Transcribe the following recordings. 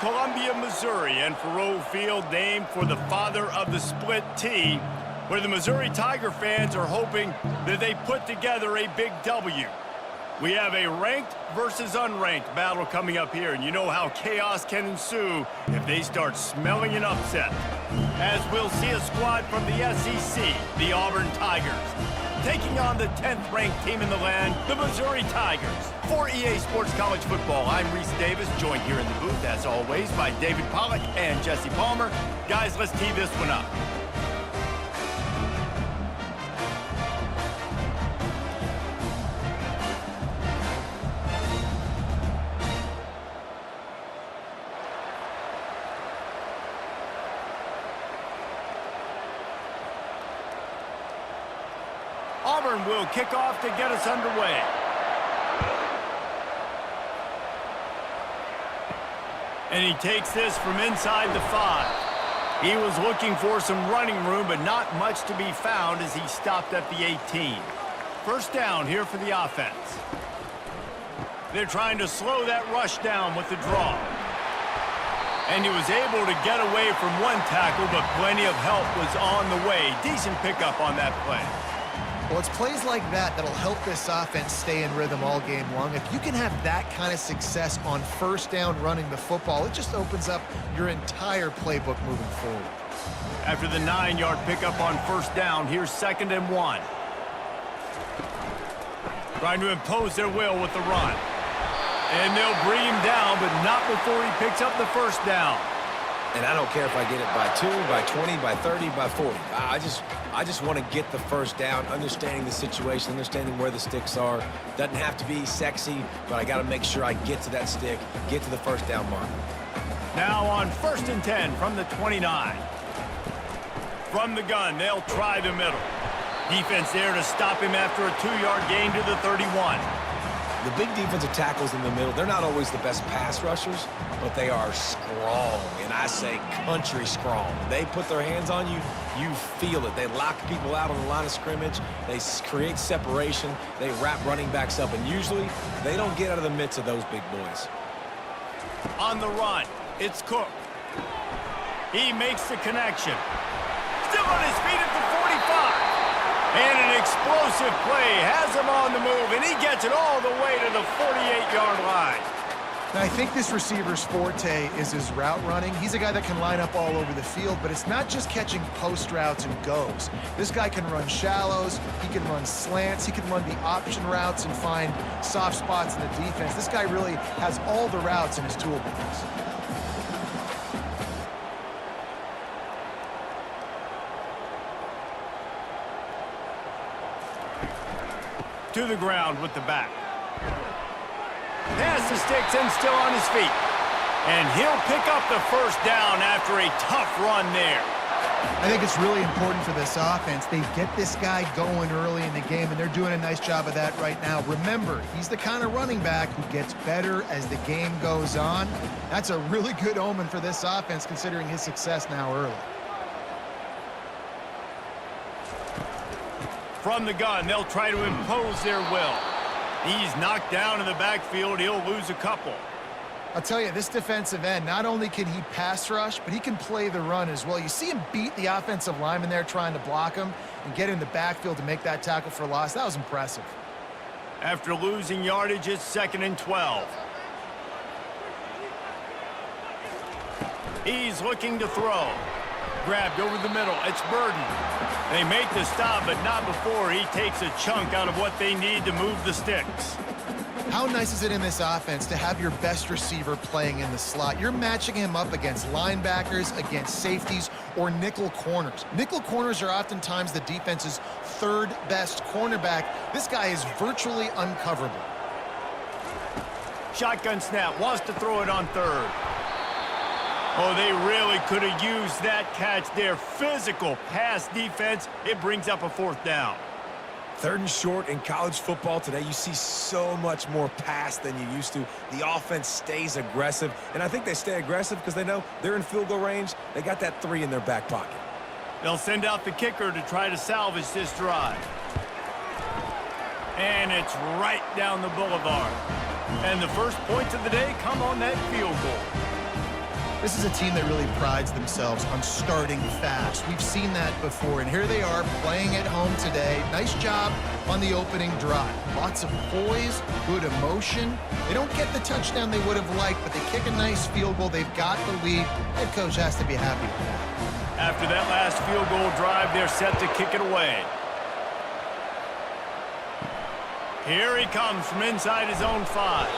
Columbia, Missouri, and Faurot Field named for the father of the split T, where the Missouri Tiger fans are hoping that they put together a big W. We have a ranked versus unranked battle coming up here, and you know how chaos can ensue if they start smelling an upset. As we'll see a squad from the SEC, the Auburn Tigers, taking on the 10th ranked team in the land, the Missouri Tigers. For EA Sports College Football, I'm Reese Davis, joined here in the booth, as always, by David Pollack and Jesse Palmer. Guys, let's tee this one up. Auburn will kick off to get us underway. And he takes this from inside the 5. He was looking for some running room, but not much to be found as he stopped at the 18. First down here for the offense. They're trying to slow that rush down with the draw. And he was able to get away from one tackle, but plenty of help was on the way. Decent pickup on that play. Well, it's plays like that that'll help this offense stay in rhythm all game long. If you can have that kind of success on first down running the football, it just opens up your entire playbook moving forward. After the 9-yard pickup on first down, here's 2nd and 1. Trying to impose their will with the run. And they'll bring him down, but not before he picks up the first down. And I don't care if I get it by 2, by 20, by 30, by 40. I just want to get the first down, understanding the situation, understanding where the sticks are. Doesn't have to be sexy, but I got to make sure I get to that stick, get to the first down mark. Now on 1st and 10 from the 29. From the gun, they'll try the middle. Defense there to stop him after a 2-yard gain to the 31. The big defensive tackles in the middle, they're not always the best pass rushers, but they are strong, and I say country strong. When they put their hands on you, you feel it. They lock people out on the line of scrimmage. They create separation. They wrap running backs up, and usually they don't get out of the midst of those big boys. On the run, it's Cook. He makes the connection. Still on his feet at the 45. And an explosive play has him on the move, and he gets it all the way to the 48-yard line. Now, I think this receiver's forte is his route running. He's a guy that can line up all over the field, but it's not just catching post routes and goes. This guy can run shallows, he can run slants, he can run the option routes and find soft spots in the defense. This guy really has all the routes in his toolbox. To the ground with the back. Pass the sticks and still on his feet. And he'll pick up the first down after a tough run there. I think it's really important for this offense. They get this guy going early in the game, and they're doing a nice job of that right now. Remember, he's the kind of running back who gets better as the game goes on. That's a really good omen for this offense, considering his success now early. From the gun, they'll try to impose their will. He's knocked down in the backfield. He'll lose a couple. I'll tell you, this defensive end, not only can he pass rush, but he can play the run as well. You see him beat the offensive lineman there trying to block him and get in the backfield to make that tackle for loss. That was impressive. After losing yardage, it's 2nd and 12. He's looking to throw. Grabbed over the middle. It's Burden. They make the stop, but not before he takes a chunk out of what they need to move the sticks. How nice is it in this offense to have your best receiver playing in the slot? You're matching him up against linebackers, against safeties, or nickel corners. Nickel corners are oftentimes the defense's 3rd best cornerback. This guy is virtually uncoverable. Shotgun snap. Wants to throw it on 3rd. Oh, they really could have used that catch there. Physical pass defense. It brings up a 4th down. 3rd and short in college football today. You see so much more pass than you used to. The offense stays aggressive, and I think they stay aggressive because they know they're in field goal range. They got that 3 in their back pocket. They'll send out the kicker to try to salvage this drive. And it's right down the boulevard. And the first points of the day come on that field goal. This is a team that really prides themselves on starting fast. We've seen that before, and here they are playing at home today. Nice job on the opening drive. Lots of poise, good emotion. They don't get the touchdown they would have liked, but they kick a nice field goal. They've got the lead. Head coach has to be happy with that. After that last field goal drive, they're set to kick it away. Here he comes from inside his own 5.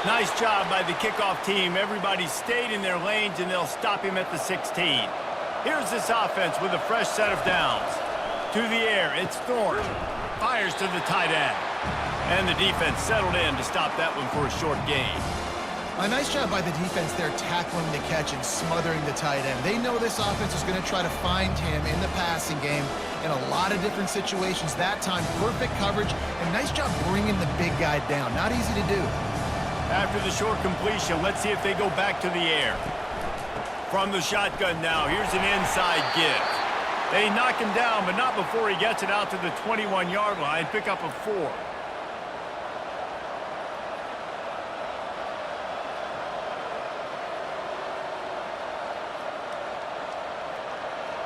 Nice job by the kickoff team. Everybody stayed in their lanes, and they'll stop him at the 16. Here's this offense with a fresh set of downs. To the air, it's Thorne. Fires to the tight end. And the defense settled in to stop that one for a short gain. A nice job by the defense there tackling the catch and smothering the tight end. They know this offense is going to try to find him in the passing game in a lot of different situations. That time, perfect coverage, and nice job bringing the big guy down. Not easy to do. After the short completion, let's see if they go back to the air. From the shotgun now, here's an inside give. They knock him down, but not before he gets it out to the 21-yard line. Pick up a 4.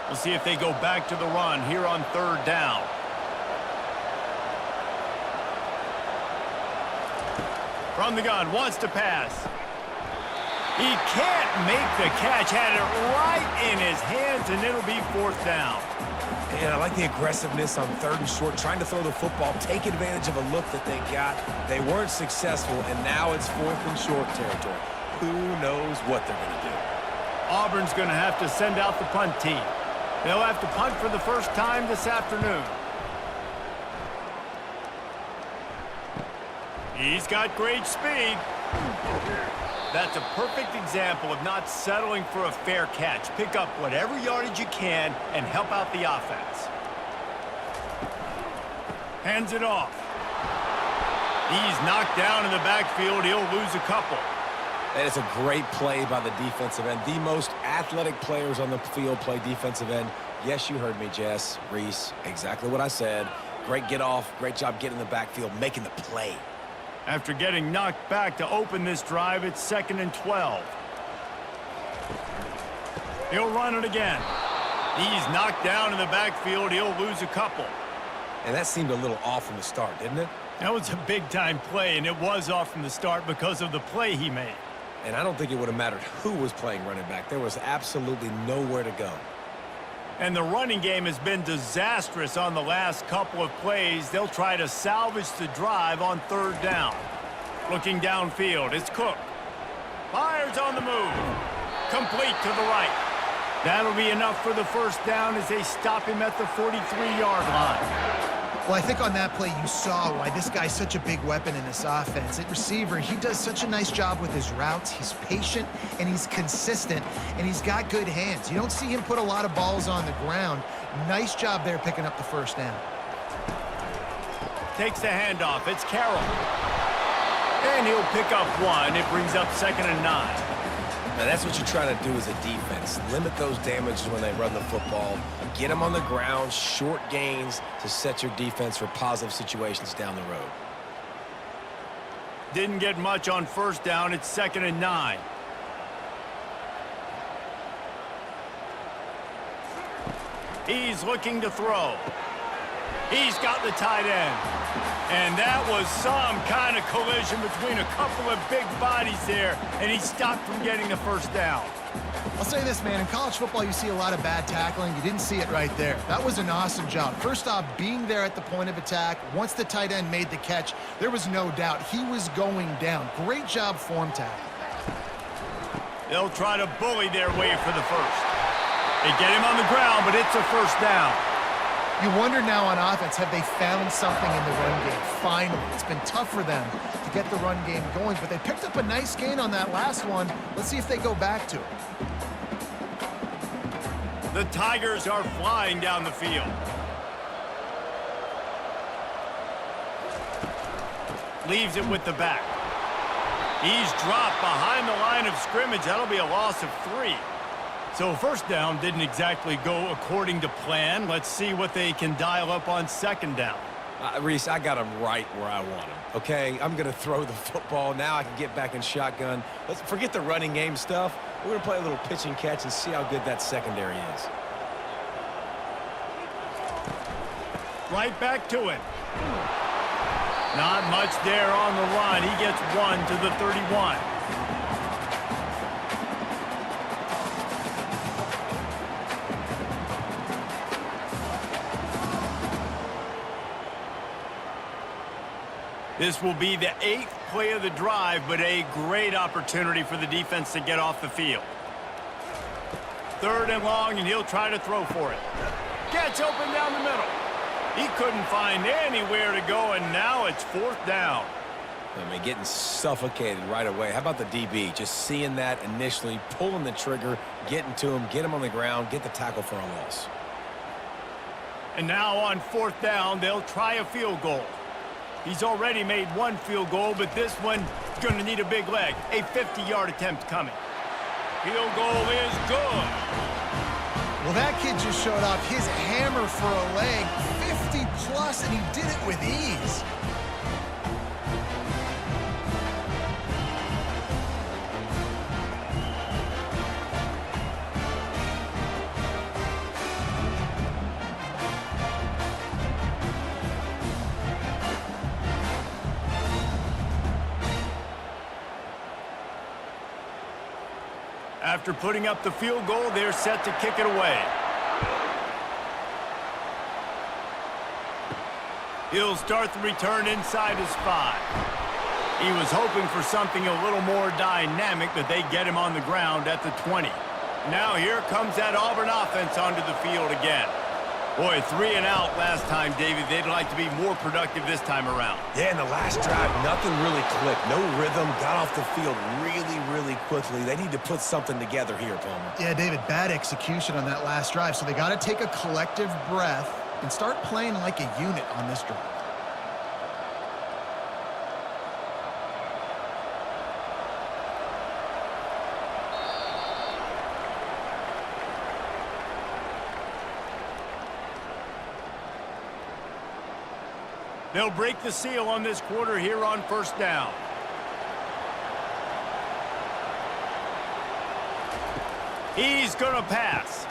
We'll see if they go back to the run here on 3rd down. From the gun, wants to pass. He can't make the catch. Had it right in his hands, and it'll be 4th down. And I like the aggressiveness on 3rd and short, trying to throw the football, take advantage of a look that they got. They weren't successful, and now it's 4th and short territory. Who knows what they're going to do? Auburn's going to have to send out the punt team. They'll have to punt for the first time this afternoon. He's got great speed. That's a perfect example of not settling for a fair catch. Pick up whatever yardage you can and help out the offense. Hands it off. He's knocked down in the backfield. He'll lose a couple. That is a great play by the defensive end. The most athletic players on the field play defensive end. Yes, you heard me, Jess, Reese. Exactly what I said. Great get off. Great job getting in the backfield, making the play. After getting knocked back to open this drive, it's 2nd and 12. He'll run it again. He's knocked down in the backfield. He'll lose a couple. And that seemed a little off from the start, didn't it? That was a big-time play, and it was off from the start because of the play he made. And I don't think it would have mattered who was playing running back. There was absolutely nowhere to go. And the running game has been disastrous on the last couple of plays. They'll try to salvage the drive on 3rd down. Looking downfield, it's Cook. Fires on the move. Complete to the right. That'll be enough for the 1st down as they stop him at the 43-yard line. Well, I think on that play you saw why this guy's such a big weapon in this offense. At receiver, he does such a nice job with his routes. He's patient, and he's consistent, and he's got good hands. You don't see him put a lot of balls on the ground. Nice job there picking up the 1st down. Takes the handoff. It's Carroll. And he'll pick up 1. It brings up 2nd and 9. Now, that's what you're trying to do as a defense. Limit those damages when they run the football. Get them on the ground, short gains to set your defense for positive situations down the road. Didn't get much on 1st down. It's 2nd and 9. He's looking to throw. He's got the tight end. And that was some kind of collision between a couple of big bodies there, and he stopped from getting the 1st down. I'll say this, man. In college football, you see a lot of bad tackling. You didn't see it right there. That was an awesome job. First off, being there at the point of attack. Once the tight end made the catch, there was no doubt he was going down. Great job form tackle. They'll try to bully their way for the 1st. They get him on the ground, but it's a 1st down. You wonder now on offense, have they found something in the run game? Finally, it's been tough for them to get the run game going, but they picked up a nice gain on that last one. Let's see if they go back to it. The Tigers are flying down the field. Leaves it with the back. He's dropped behind the line of scrimmage. That'll be a loss of 3. So 1st down didn't exactly go according to plan. Let's see what they can dial up on 2nd down. Reese, I got him right where I want him, okay? I'm going to throw the football. Now I can get back in shotgun. Let's forget the running game stuff. We're going to play a little pitch and catch and see how good that secondary is. Right back to it. Not much there on the run. He gets 1 to the 31. This will be the 8th play of the drive, but a great opportunity for the defense to get off the field. 3rd and long, and he'll try to throw for it. Gets open down the middle. He couldn't find anywhere to go, and now it's 4th down. I mean, getting suffocated right away. How about the DB? Just seeing that initially, pulling the trigger, getting to him, get him on the ground, get the tackle for a loss. And now on 4th down, they'll try a field goal. He's already made 1 field goal, but this one is going to need a big leg. A 50-yard attempt coming. Field goal is good. Well, that kid just showed off his hammer for a leg, 50+, and he did it with ease. After putting up the field goal, they're set to kick it away. He'll start the return inside his 5. He was hoping for something a little more dynamic, but they get him on the ground at the 20. Now here comes that Auburn offense onto the field again. Boy, 3 and out last time, David. They'd like to be more productive this time around. Yeah, in the last drive, nothing really clicked. No rhythm, got off the field really quickly. They need to put something together here, Palmer. Yeah, David, bad execution on that last drive, so they got to take a collective breath and start playing like a unit on this drive. They'll break the seal on this quarter here on 1st down. He's going to pass.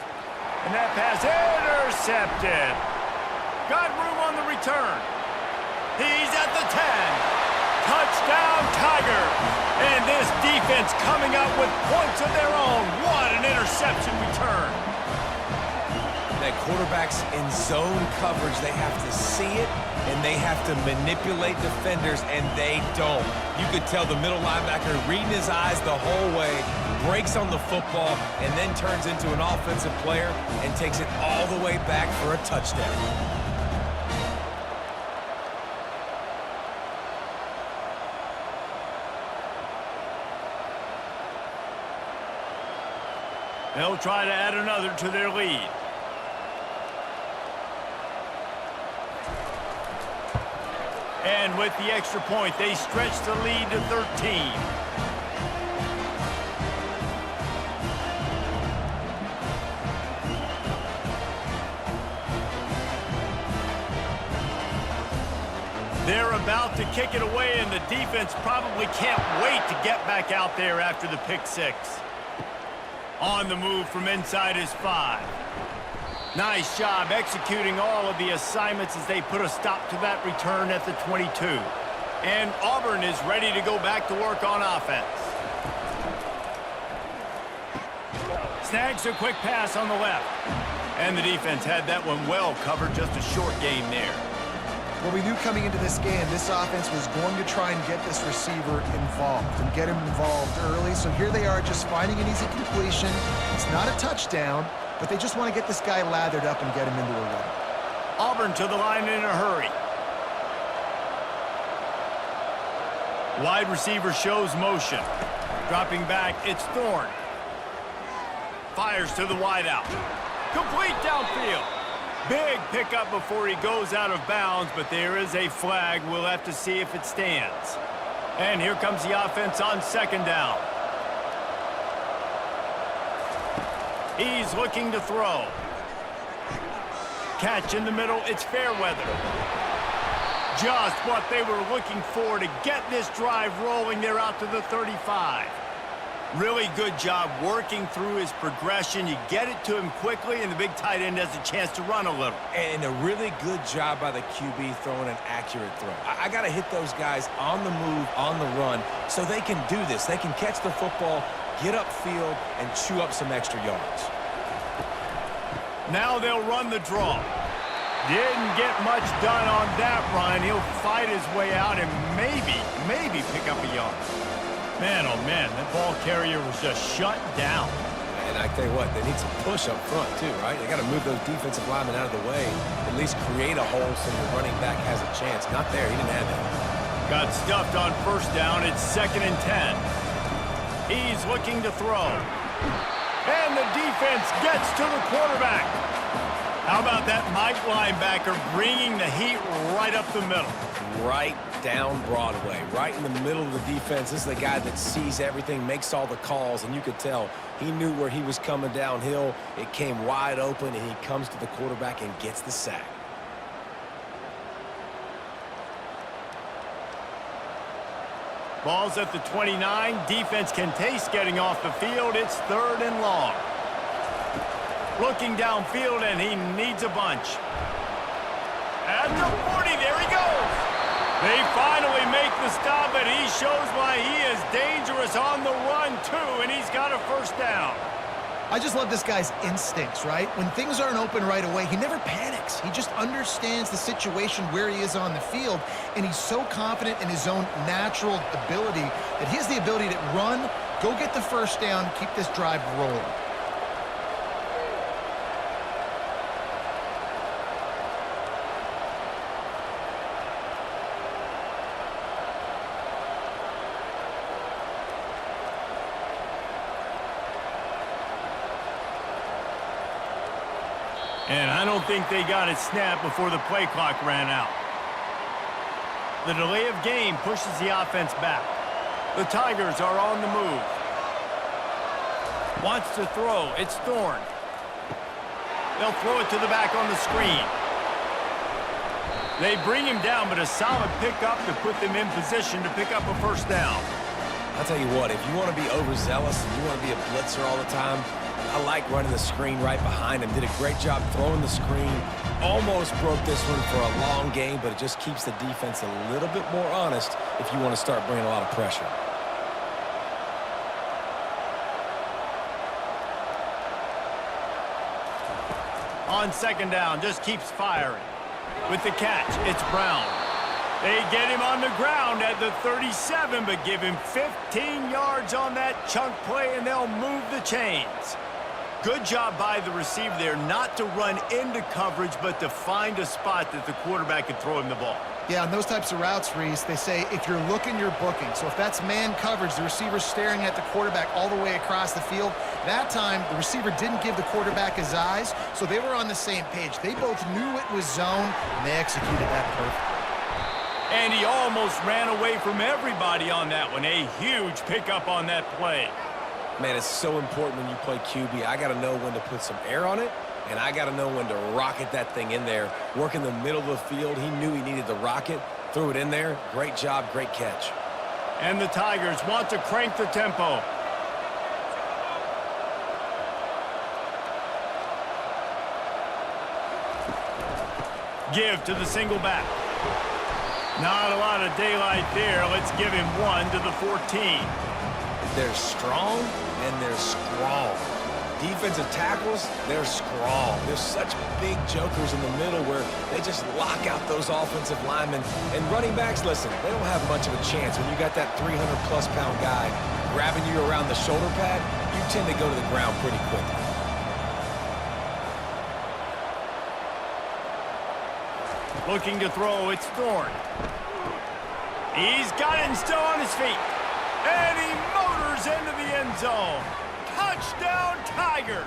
And that pass intercepted. Got room on the return. He's at the 10. Touchdown, Tigers. And this defense coming up with points of their own. What an interception return. That quarterback's in zone coverage. They have to see it, and they have to manipulate defenders, and they don't. You could tell the middle linebacker reading his eyes the whole way, breaks on the football, and then turns into an offensive player and takes it all the way back for a touchdown. They'll try to add another to their lead. And with the extra point, they stretch the lead to 13. They're about to kick it away, and the defense probably can't wait to get back out there after the pick 6. On the move from inside his 5. Nice job executing all of the assignments as they put a stop to that return at the 22. And Auburn is ready to go back to work on offense. Snags a quick pass on the left. And the defense had that one well covered, just a short gain there. Well, we knew coming into this game, this offense was going to try and get this receiver involved and get him involved early. So here they are just finding an easy completion. It's not a touchdown, but they just want to get this guy lathered up and get him into a run. Auburn to the line in a hurry. Wide receiver shows motion. Dropping back, it's Thorne. Fires to the wideout. Complete downfield. Big pickup before he goes out of bounds, but there is a flag. We'll have to see if it stands. And here comes the offense on 2nd down. He's looking to throw. Catch in the middle, it's Fairweather. Just what they were looking for to get this drive rolling there out to the 35. Really good job working through his progression. You get it to him quickly, and the big tight end has a chance to run a little. And a really good job by the QB throwing an accurate throw. I got to hit those guys on the move, on the run, so they can do this. They can catch the football, get upfield, and chew up some extra yards. Now they'll run the draw. Didn't get much done on that run. He'll fight his way out and maybe pick up a yard. Man, oh man, that ball carrier was just shut down. And I tell you what, they need some push up front too, right? They got to move those defensive linemen out of the way, at least create a hole so your running back has a chance. Not there, he didn't have that. Got stuffed on first down. It's 2nd and 10. He's looking to throw. And the defense gets to the quarterback. How about that Mike linebacker bringing the heat right up the middle? Right down Broadway, right in the middle of the defense. This is the guy that sees everything, makes all the calls, and you could tell he knew where he was coming downhill. It came wide open, and he comes to the quarterback and gets the sack. Ball's at the 29. Defense can taste getting off the field. It's 3rd and long. Looking downfield, and he needs a bunch. At the 40, there he goes. They finally make the stop, and he shows why he is dangerous on the run, too, and he's got a first down. I just love this guy's instincts, right? When things aren't open right away, he never panics. He just understands the situation where he is on the field, and he's so confident in his own natural ability that he has the ability to run, go get the first down, keep this drive rolling. And I don't think they got it snapped before the play clock ran out. The delay of game pushes the offense back. The Tigers are on the move. Wants to throw. It's Thorne. They'll throw it to the back on the screen. They bring him down, but a solid pickup to put them in position to pick up a first down. I'll tell you what, if you want to be overzealous and you want to be a blitzer all the time, I like running the screen right behind him. Did a great job throwing the screen. Almost broke this one for a long game, but it just keeps the defense a little bit more honest if you want to start bringing a lot of pressure. On 2nd down, just keeps firing. With the catch, it's Brown. They get him on the ground at the 37, but give him 15 yards on that chunk play, and they'll move the chains. Good job by the receiver there not to run into coverage, but to find a spot that the quarterback can throw him the ball. Yeah, on those types of routes, Reese, they say if you're looking, you're booking. So if that's man coverage, the receiver's staring at the quarterback all the way across the field. That time, the receiver didn't give the quarterback his eyes, so they were on the same page. They both knew it was zone, and they executed that perfectly. And he almost ran away from everybody on that one. A huge pickup on that play. Man, it's so important when you play QB. I got to know when to put some air on it, and I got to know when to rocket that thing in there. Work in the middle of the field. He knew he needed to rocket, threw it in there. Great job, great catch. And the Tigers want to crank the tempo. Give to the single back. Not a lot of daylight there. Let's give him one to the 14. They're strong and they're strong. Defensive tackles, they're strong. There's such big jokers in the middle where they just lock out those offensive linemen. And running backs, listen, they don't have much of a chance. When you got that 300-plus pound guy grabbing you around the shoulder pad, you tend to go to the ground pretty quickly. Looking to throw, it's Thorne. He's got it and still on his feet. And he motors into the end zone. Touchdown, Tigers!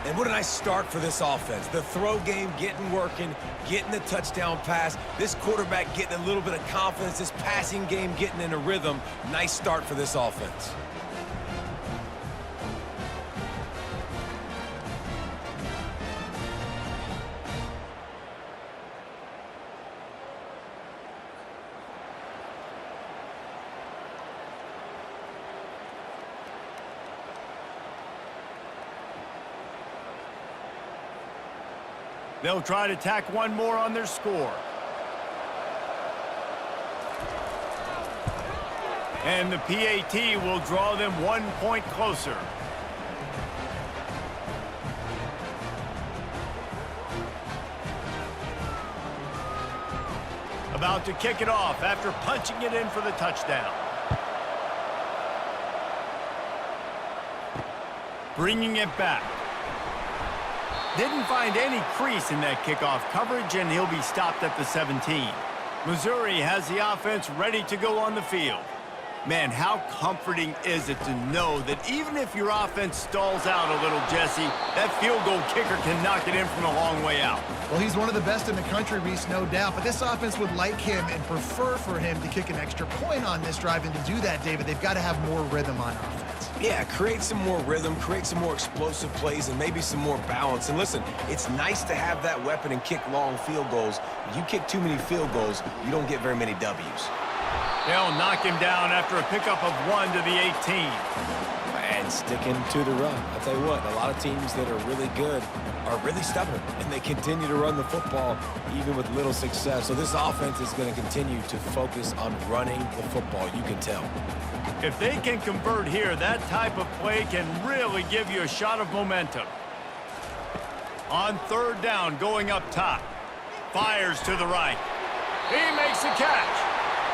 And what a nice start for this offense. The throw game getting working, getting the touchdown pass. This quarterback getting a little bit of confidence. This passing game getting in a rhythm. Nice start for this offense. They'll try to tack one more on their score. And the PAT will draw them 1 point closer. About to kick it off after punching it in for the touchdown. Bringing it back. Didn't find any crease in that kickoff coverage, and he'll be stopped at the 17. Missouri has the offense ready to go on the field. Man, how comforting is it to know that even if your offense stalls out a little, Jesse, that field goal kicker can knock it in from a long way out. Well, he's one of the best in the country, Reese, no doubt. But this offense would like him and prefer for him to kick an extra point on this drive. And to do that, David, they've got to have more rhythm on offense. Yeah, create some more rhythm, create some more explosive plays, and maybe some more balance. And listen, it's nice to have that weapon and kick long field goals. If you kick too many field goals, you don't get very many W's. They'll knock him down after a pickup of 1 to the 18. And sticking to the run. I'll tell you what, a lot of teams that are really good are really stubborn, and they continue to run the football even with little success. So this offense is going to continue to focus on running the football, you can tell. If they can convert here, that type of play can really give you a shot of momentum. On third down, going up top. Fires to the right. He makes the catch.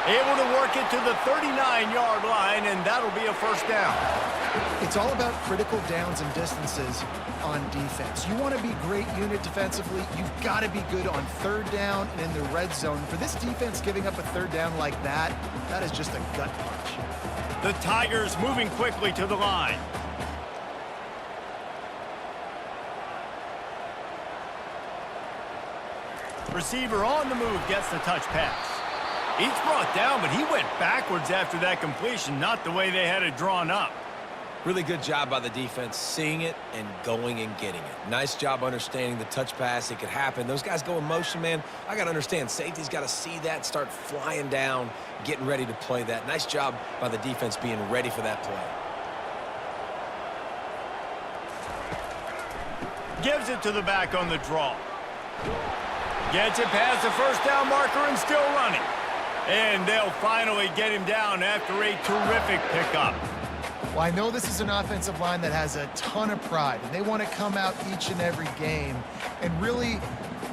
Able to work it to the 39-yard line, and that'll be a first down. It's all about critical downs and distances on defense. You want to be great unit defensively, you've got to be good on third down and in the red zone. For this defense giving up a third down like that, that is just a gut punch. The Tigers moving quickly to the line. Receiver on the move gets the touch pass. He's brought down, but he went backwards after that completion, not the way they had it drawn up. Really good job by the defense, seeing it and going and getting it. Nice job understanding the touch pass. It could happen. Those guys go in motion, man. I got to understand, safety's got to see that, start flying down, getting ready to play that. Nice job by the defense being ready for that play. Gives it to the back on the draw. Gets it past the first down marker and still running. And they'll finally get him down after a terrific pickup. Well, I know this is an offensive line that has a ton of pride, and they want to come out each and every game and really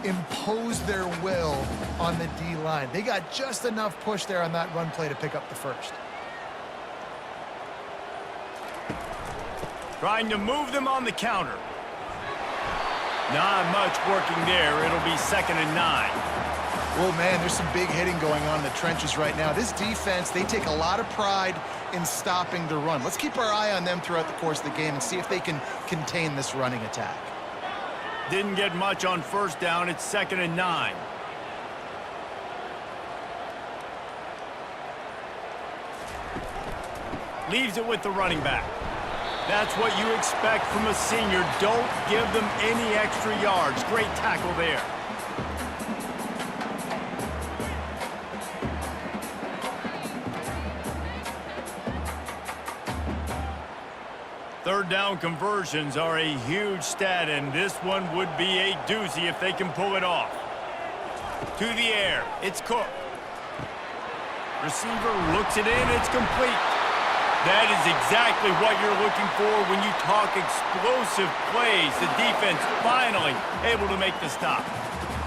impose their will on the D-line. They got just enough push there on that run play to pick up the first. Trying to move them on the counter. Not much working there. It'll be 2nd and 9. Well, man, there's some big hitting going on in the trenches right now. This defense, they take a lot of pride in stopping the run. Let's keep our eye on them throughout the course of the game and see if they can contain this running attack. Didn't get much on first down. It's 2nd and 9. Leaves it with the running back. That's what you expect from a senior. Don't give them any extra yards. Great tackle there. Third down conversions are a huge stat, and this one would be a doozy if they can pull it off. To the air, it's Cook. Receiver looks it in, it's complete. That is exactly what you're looking for when you talk explosive plays. The defense finally able to make the stop.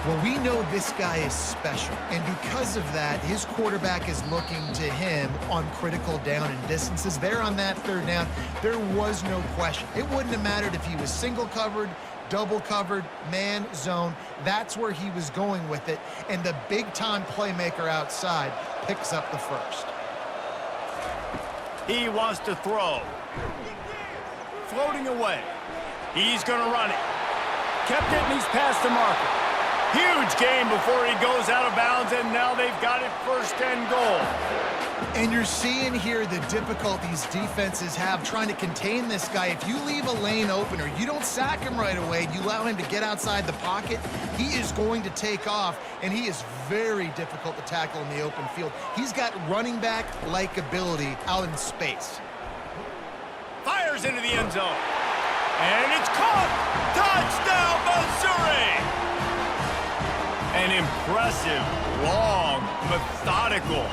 Well, we know this guy is special, and because of that, his quarterback is looking to him on critical down and distances. There on that third down, there was no question. It wouldn't have mattered if he was single covered, double covered, man, zone. That's where he was going with it, and the big-time playmaker outside picks up the first. He wants to throw. Floating away. He's going to run it. Kept it, and he's past the marker. Huge gain before he goes out of bounds, and now they've got it 1st and goal. And you're seeing here the difficulties defenses have trying to contain this guy. If you leave a lane open or you don't sack him right away, you allow him to get outside the pocket, he is going to take off, and he is very difficult to tackle in the open field. He's got running back-like ability out in space. Fires into the end zone. And it's caught! Touchdown, Missouri! An impressive, long, methodical,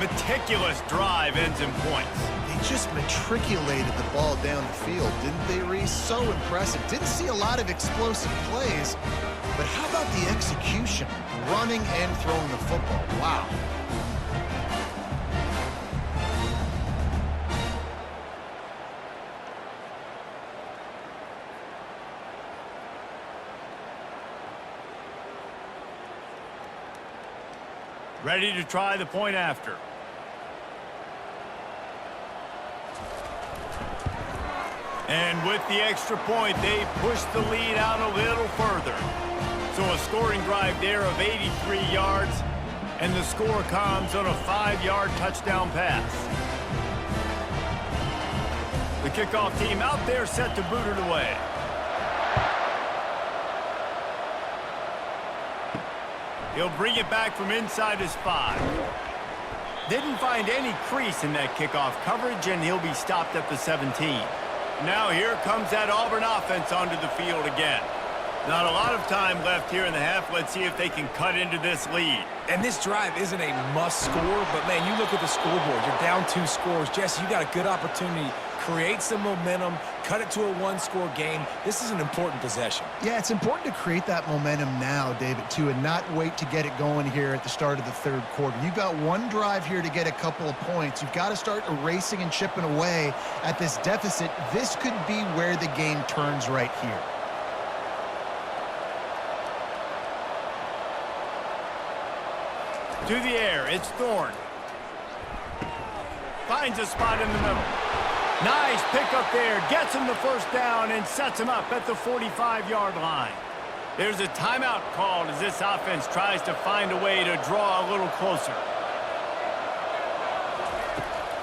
meticulous drive ends in points. They just matriculated the ball down the field, didn't they, Reese? So impressive. Didn't see a lot of explosive plays, but how about the execution? Running and throwing the football. Wow. Ready to try the point after. And with the extra point, they push the lead out a little further. So a scoring drive there of 83 yards, and the score comes on a 5-yard touchdown pass. The kickoff team out there set to boot it away. He'll bring it back from inside his 5. Didn't find any crease in that kickoff coverage, and he'll be stopped at the 17. Now here comes that Auburn offense onto the field again. Not a lot of time left here in the half. Let's see if they can cut into this lead. And this drive isn't a must score, but man, you look at the scoreboard. You're down 2 scores. Jesse, you got a good opportunity. Create some momentum, cut it to a 1-score game. This is an important possession. Yeah, it's important to create that momentum now, David, too, and not wait to get it going here at the start of the 3rd quarter. You've got one drive here to get a couple of points. You've got to start erasing and chipping away at this deficit. This could be where the game turns right here. To the air, it's Thorne. Finds a spot in the middle. Nice pickup there, gets him the first down and sets him up at the 45-yard line. There's a timeout called as this offense tries to find a way to draw a little closer.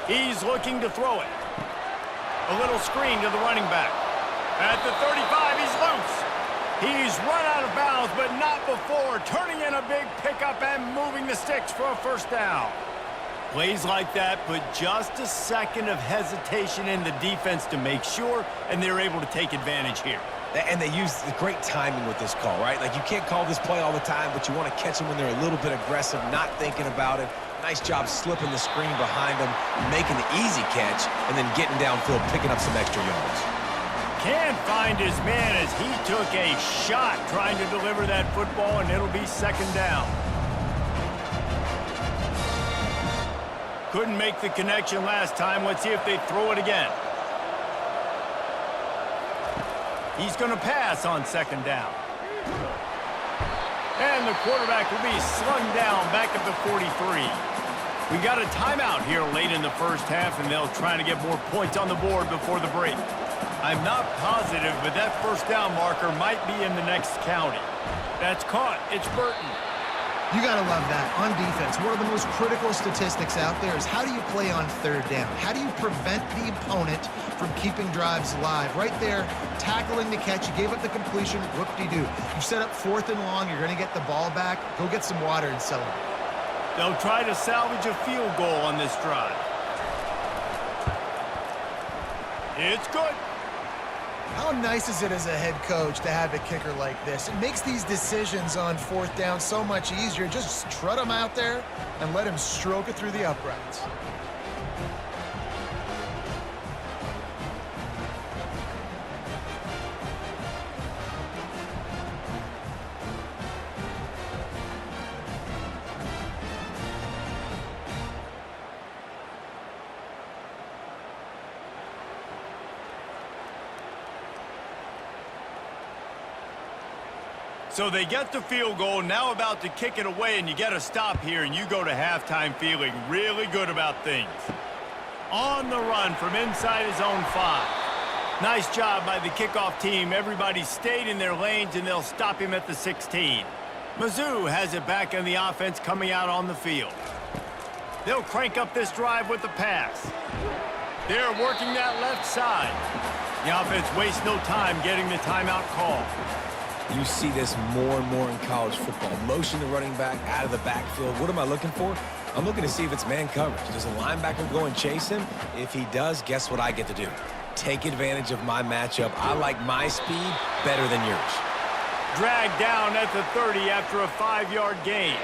He's looking to throw it. A little screen to the running back. At the 35, he's loose. He's run out of bounds, but not before turning in a big pickup and moving the sticks for a first down. Plays like that put just a second of hesitation in the defense to make sure, and they're able to take advantage here. And they use the great timing with this call, right? Like, you can't call this play all the time, but you want to catch them when they're a little bit aggressive, not thinking about it. Nice job slipping the screen behind them, making the easy catch, and then getting downfield, picking up some extra yards. Can't find his man as he took a shot trying to deliver that football, and it'll be 2nd down. Couldn't make the connection last time. Let's see if they throw it again. He's going to pass on 2nd down. And the quarterback will be slung down back at the 43. We got a timeout here late in the first half, and they'll try to get more points on the board before the break. I'm not positive, but that first down marker might be in the next county. That's caught. It's Burton. You got to love that. On defense, one of the most critical statistics out there is how do you play on 3rd down? How do you prevent the opponent from keeping drives alive? Right there, tackling the catch. You gave up the completion. Whoop-de-doo. You set up 4th and long. You're going to get the ball back. Go get some water and celebrate. They'll try to salvage a field goal on this drive. It's good. How nice is it as a head coach to have a kicker like this? It makes these decisions on 4th down so much easier. Just trot him out there and let him stroke it through the uprights. So they get the field goal, now about to kick it away, and you get a stop here, and you go to halftime feeling really good about things. On the run from inside his own 5. Nice job by the kickoff team. Everybody stayed in their lanes, and they'll stop him at the 16. Mizzou has it back in the offense coming out on the field. They'll crank up this drive with the pass. They're working that left side. The offense wastes no time getting the timeout call. You see this more and more in college football. Motion the running back out of the backfield. What am I looking for? I'm looking to see if it's man coverage. Does a linebacker go and chase him? If he does, guess what I get to do? Take advantage of my matchup. I like my speed better than yours. dragged down at the 30 after a 5-yard gain.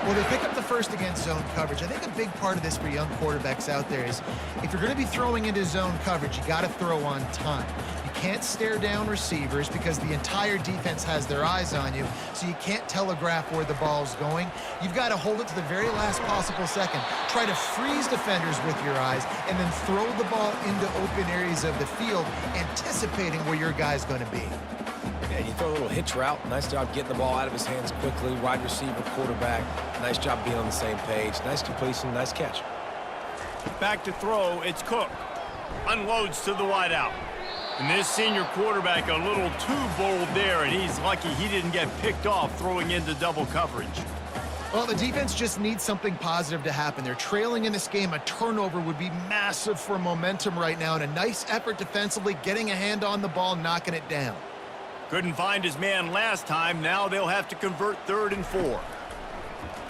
Well, they pick up the first against zone coverage. I think a big part of this for young quarterbacks out there is if you're going to be throwing into zone coverage, you got to throw on time. You can't stare down receivers because the entire defense has their eyes on you, so you can't telegraph where the ball's going. You've got to hold it to the very last possible second. Try to freeze defenders with your eyes and then throw the ball into open areas of the field, anticipating where your guy's going to be. Yeah, you throw a little hitch route. Nice job getting the ball out of his hands quickly. Wide receiver, quarterback. Nice job being on the same page. Nice completion, nice catch. Back to throw, it's Cook. Unloads to the wideout. And this senior quarterback a little too bold there, and he's lucky he didn't get picked off throwing into double coverage. Well, the defense just needs something positive to happen. They're trailing in this game. A turnover would be massive for momentum right now, and a nice effort defensively, getting a hand on the ball, knocking it down. Couldn't find his man last time. Now they'll have to convert 3rd and 4.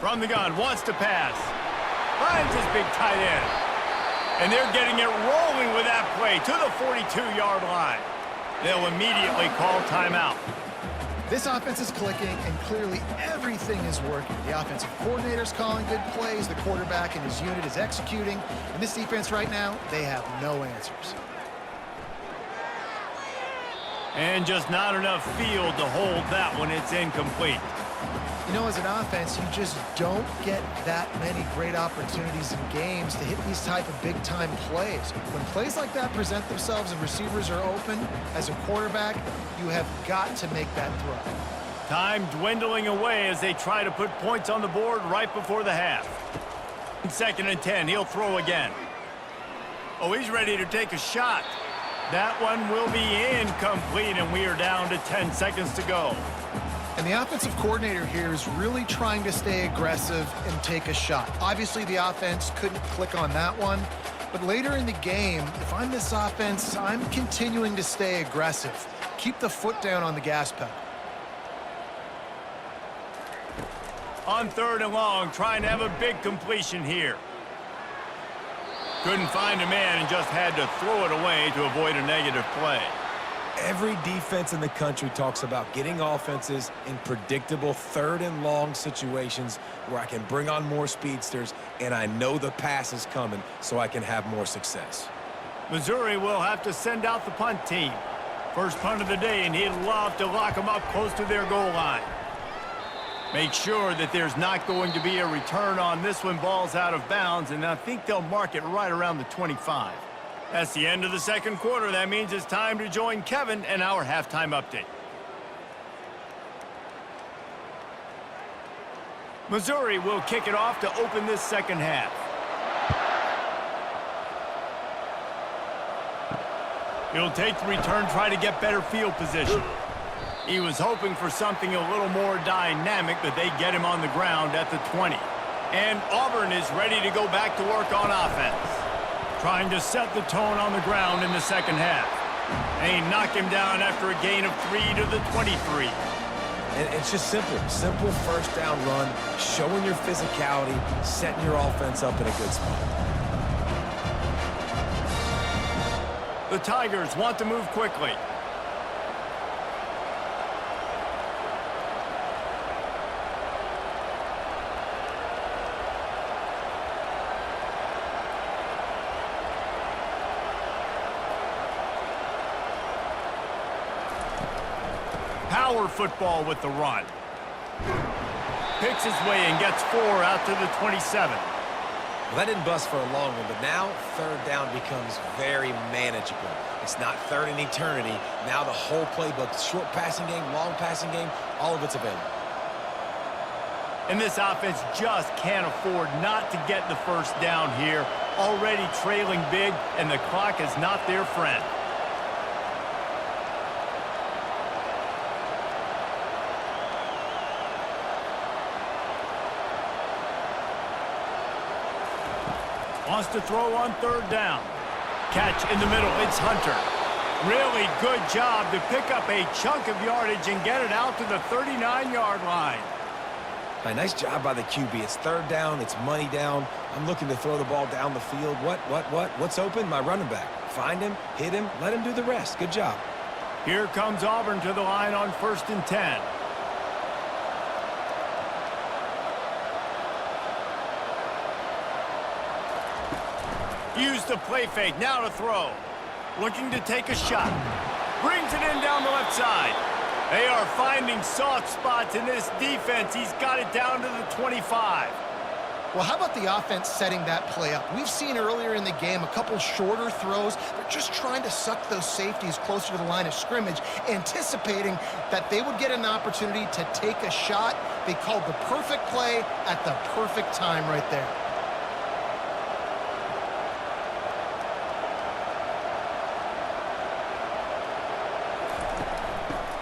From the gun, wants to pass. Finds his big tight end. And they're getting it rolling with that play to the 42-yard line. They'll immediately call timeout. This offense is clicking, and clearly everything is working. The offensive coordinator's calling good plays. The quarterback and his unit is executing. And this defense right now, they have no answers. And just not enough field to hold that one. It's incomplete. You know, as an offense, you just don't get that many great opportunities in games to hit these type of big-time plays. When plays like that present themselves and receivers are open, as a quarterback, you have got to make that throw. Time dwindling away as they try to put points on the board right before the half. 2nd and 10, he'll throw again. Oh, he's ready to take a shot. That one will be incomplete, and we are down to 10 seconds to go. And the offensive coordinator here is really trying to stay aggressive and take a shot. Obviously, the offense couldn't click on that one. But later in the game, if I'm this offense, I'm continuing to stay aggressive. Keep the foot down on the gas pedal. On 3rd and long, trying to have a big completion here. Couldn't find a man and just had to throw it away to avoid a negative play. Every defense in the country talks about getting offenses in predictable 3rd and long situations where I can bring on more speedsters and I know the pass is coming so I can have more success. Missouri will have to send out the punt team. First punt of the day, and he'd love to lock them up close to their goal line. Make sure that there's not going to be a return on this one. Ball's out of bounds, and I think they'll mark it right around the 25. That's the end of the 2nd quarter. That means it's time to join Kevin and our halftime update. Missouri will kick it off to open this 2nd half. He'll take the return, try to get better field position. He was hoping for something a little more dynamic, but they get him on the ground at the 20. And Auburn is ready to go back to work on offense. Trying to set the tone on the ground in the 2nd half. They knock him down after a gain of 3 to the 23. And it's just simple. Simple 1st down run, showing your physicality, setting your offense up in a good spot. The Tigers want to move quickly. Power football with the run. Picks his way and gets 4 out to the 27. Well, that didn't bust for a long one, but now 3rd down becomes very manageable. It's not 3rd and eternity. Now the whole playbook, short passing game, long passing game, all of it's available. And this offense just can't afford not to get the 1st down here. Already trailing big, and the clock is not their friend. Wants to throw on 3rd down. Catch in the middle. It's Hunter. Really good job to pick up a chunk of yardage and get it out to the 39-yard line. Nice job by the QB. It's 3rd down. It's money down. I'm looking to throw the ball down the field. What's open? My running back. Find him, hit him, let him do the rest. Good job. Here comes Auburn to the line on 1st and 10. Use the play fake, now to throw. Looking to take a shot. Brings it in down the left side. They are finding soft spots in this defense. He's got it down to the 25. Well, how about the offense setting that play up? We've seen earlier in the game a couple shorter throws. They're just trying to suck those safeties closer to the line of scrimmage, anticipating that they would get an opportunity to take a shot. They called the perfect play at the perfect time right there.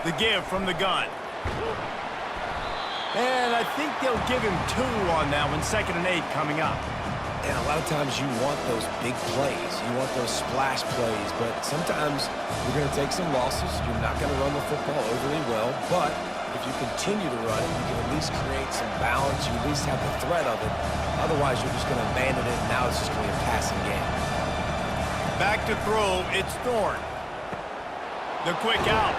The give from the gun. And I think they'll give him 2 on that one. 2nd and 8 coming up. And a lot of times you want those big plays. You want those splash plays. But sometimes you're going to take some losses. You're not going to run the football overly well. But if you continue to run it, you can at least create some balance. You at least have the threat of it. Otherwise, you're just going to abandon it. And now it's just going to be a passing game. Back to throw. It's Thorne. The quick out.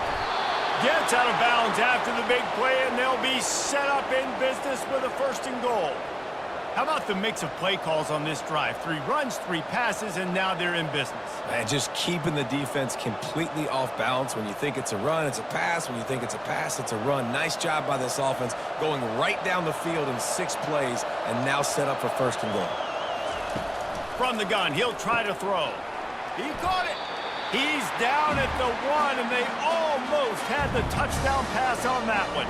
Gets out of bounds after the big play, and they'll be set up in business with a 1st and goal. How about the mix of play calls on this drive? 3 runs, 3 passes, and now they're in business. Man, just keeping the defense completely off balance. When you think it's a run, it's a pass. When you think it's a pass, it's a run. Nice job by this offense, going right down the field in 6 plays, and now set up for 1st and goal. From the gun, he'll try to throw. He caught it. He's down at the 1, and they almost had the touchdown pass on that one.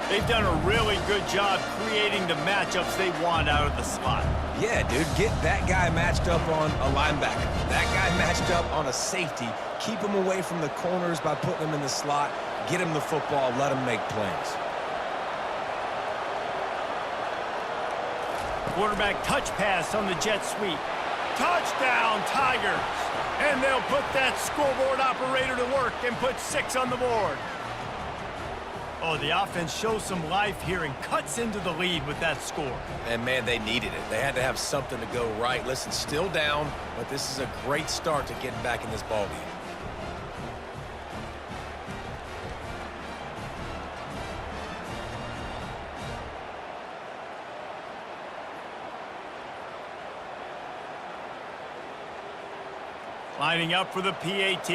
They've done a really good job creating the matchups they want out of the slot. Yeah, dude, get that guy matched up on a linebacker. That guy matched up on a safety. Keep him away from the corners by putting him in the slot. Get him the football, let him make plays. Quarterback touch pass on the jet sweep. Touchdown, Tigers! And they'll put that scoreboard operator to work and put 6 on the board. Oh, the offense shows some life here and cuts into the lead with that score. And, man, they needed it. They had to have something to go right. Listen, still down, but this is a great start to getting back in this ballgame. Lining up for the PAT.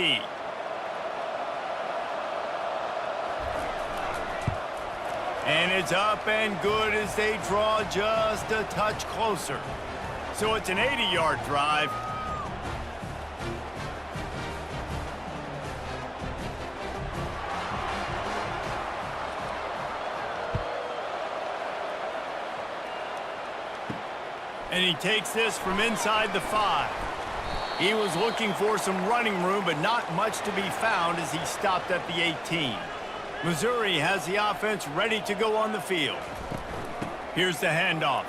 And it's up and good as they draw just a touch closer. So it's an 80-yard drive. And he takes this from inside the 5. He was looking for some running room, but not much to be found as he stopped at the 18. Missouri has the offense ready to go on the field. Here's the handoff.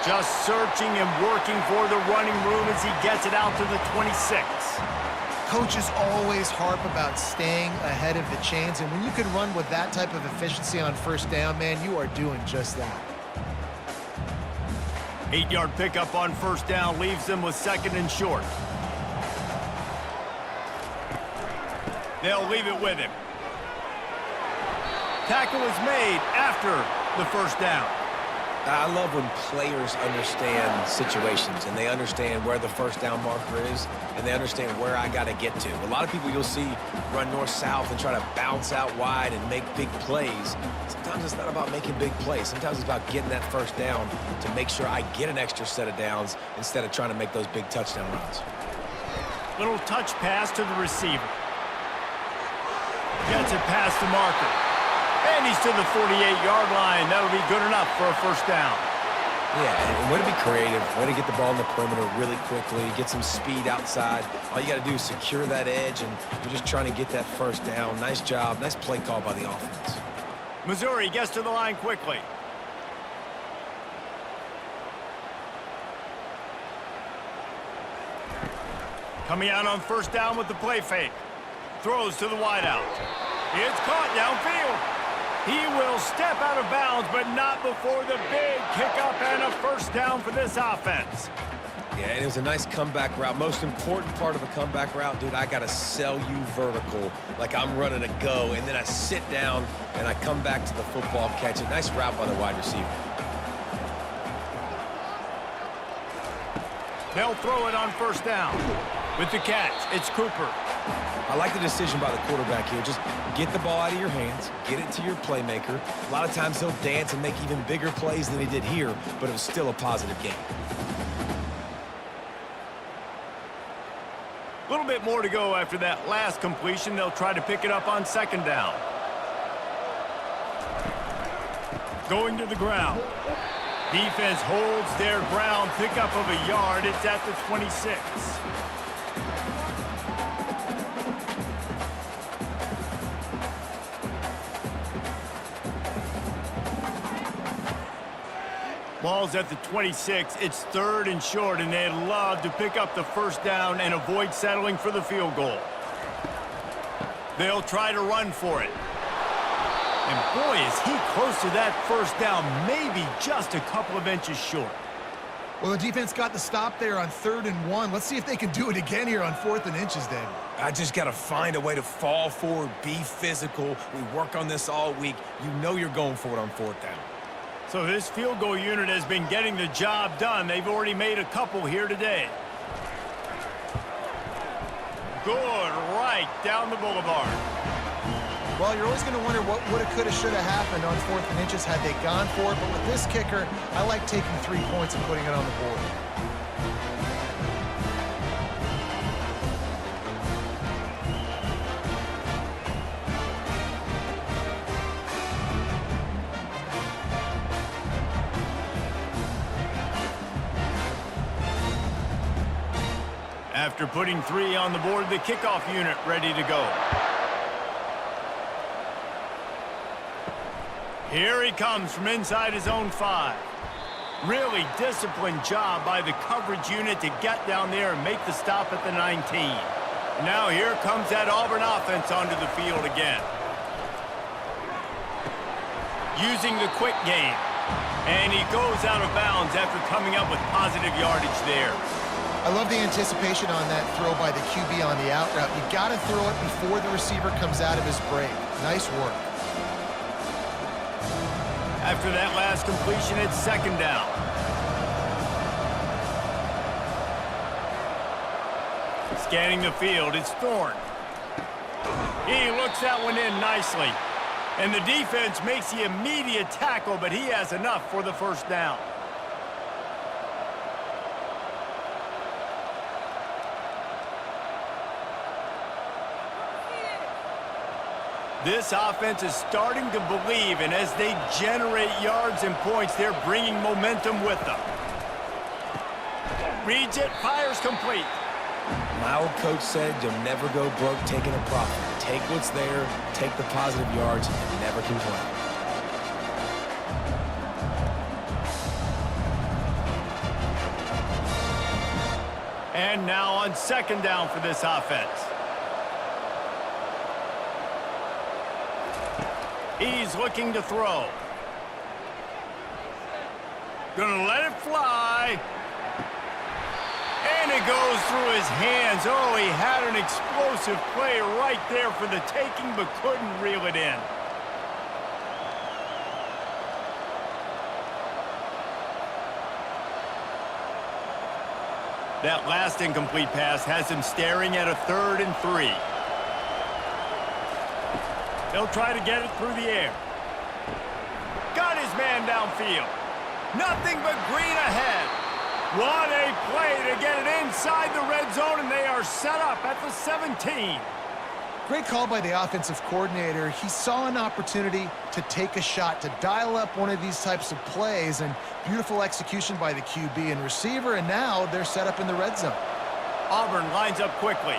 Just searching and working for the running room as he gets it out to the 26. Coaches always harp about staying ahead of the chains, and when you can run with that type of efficiency on 1st down, man, you are doing just that. 8-yard pickup on 1st down leaves them with 2nd and short. They'll leave it with him. Tackle is made after the 1st down. I love when players understand situations and they understand where the 1st down marker is and they understand where I got to get to. A lot of people you'll see run north-south and try to bounce out wide and make big plays. Sometimes it's not about making big plays. Sometimes it's about getting that 1st down to make sure I get an extra set of downs instead of trying to make those big touchdown runs. Little touch pass to the receiver. Gets it past the marker. And he's to the 48-yard line. That'll be good enough for a 1st down. Yeah, and way to be creative, way to get the ball in the perimeter really quickly, get some speed outside. All you got to do is secure that edge, and you're just trying to get that 1st down. Nice job, nice play call by the offense. Missouri gets to the line quickly. Coming out on 1st down with the play fake. Throws to the wideout. It's caught downfield. He will step out of bounds, but not before the big kick up and a 1st down for this offense. Yeah, and it was a nice comeback route. Most important part of a comeback route, dude, I got to sell you vertical like I'm running a go, and then I sit down and I come back to the football, catch it. Nice route by the wide receiver. They'll throw it on first down. With the catch, it's Cooper. I like the decision by the quarterback here. Just get the ball out of your hands, get it to your playmaker. A lot of times he'll dance and make even bigger plays than he did here, but it was still a positive game. A little bit more to go after that last completion. They'll try to pick it up on second down. Going to the ground. Defense holds their ground. Pickup of a yard. It's at the 26. Ball's at the 26. It's 3rd and short, and they'd love to pick up the first down and avoid settling for the field goal. They'll try to run for it. And boy, is he close to that first down, maybe just a couple of inches short. Well, the defense got the stop there on 3rd and 1. Let's see if they can do it again here on 4th and inches, David. I just got to find a way to fall forward, be physical. We work on this all week. You know you're going for it on 4th down. So this field goal unit has been getting the job done. They've already made a couple here today. Good, right down the boulevard. Well, you're always going to wonder what woulda, coulda, shoulda happened on 4th and inches had they gone for it. But with this kicker, I like taking 3 points and putting it on the board. After putting 3 on the board, the kickoff unit ready to go. Here he comes from inside his own 5. Really disciplined job by the coverage unit to get down there and make the stop at the 19. Now here comes that Auburn offense onto the field again. Using the quick game. And he goes out of bounds after coming up with positive yardage there. I love the anticipation on that throw by the QB on the out route. You got to throw it before the receiver comes out of his break. Nice work. After that last completion, it's second down. Scanning the field, it's Thorne. He looks that one in nicely. And the defense makes the immediate tackle, but he has enough for the first down. This offense is starting to believe, and as they generate yards and points, they're bringing momentum with them. Reads it, fires complete. My old coach said you'll never go broke taking a profit. Take what's there, take the positive yards, and never complain. And now on second down for this offense. He's looking to throw. Gonna let it fly. And it goes through his hands. Oh, he had an explosive play right there for the taking, but couldn't reel it in. That last incomplete pass has him staring at a 3rd and 3. They'll try to get it through the air. Got his man downfield. Nothing but green ahead. What a play to get it inside the red zone, and they are set up at the 17. Great call by the offensive coordinator. He saw an opportunity to take a shot, to dial up one of these types of plays, and beautiful execution by the QB and receiver, and now they're set up in the red zone. Auburn lines up quickly.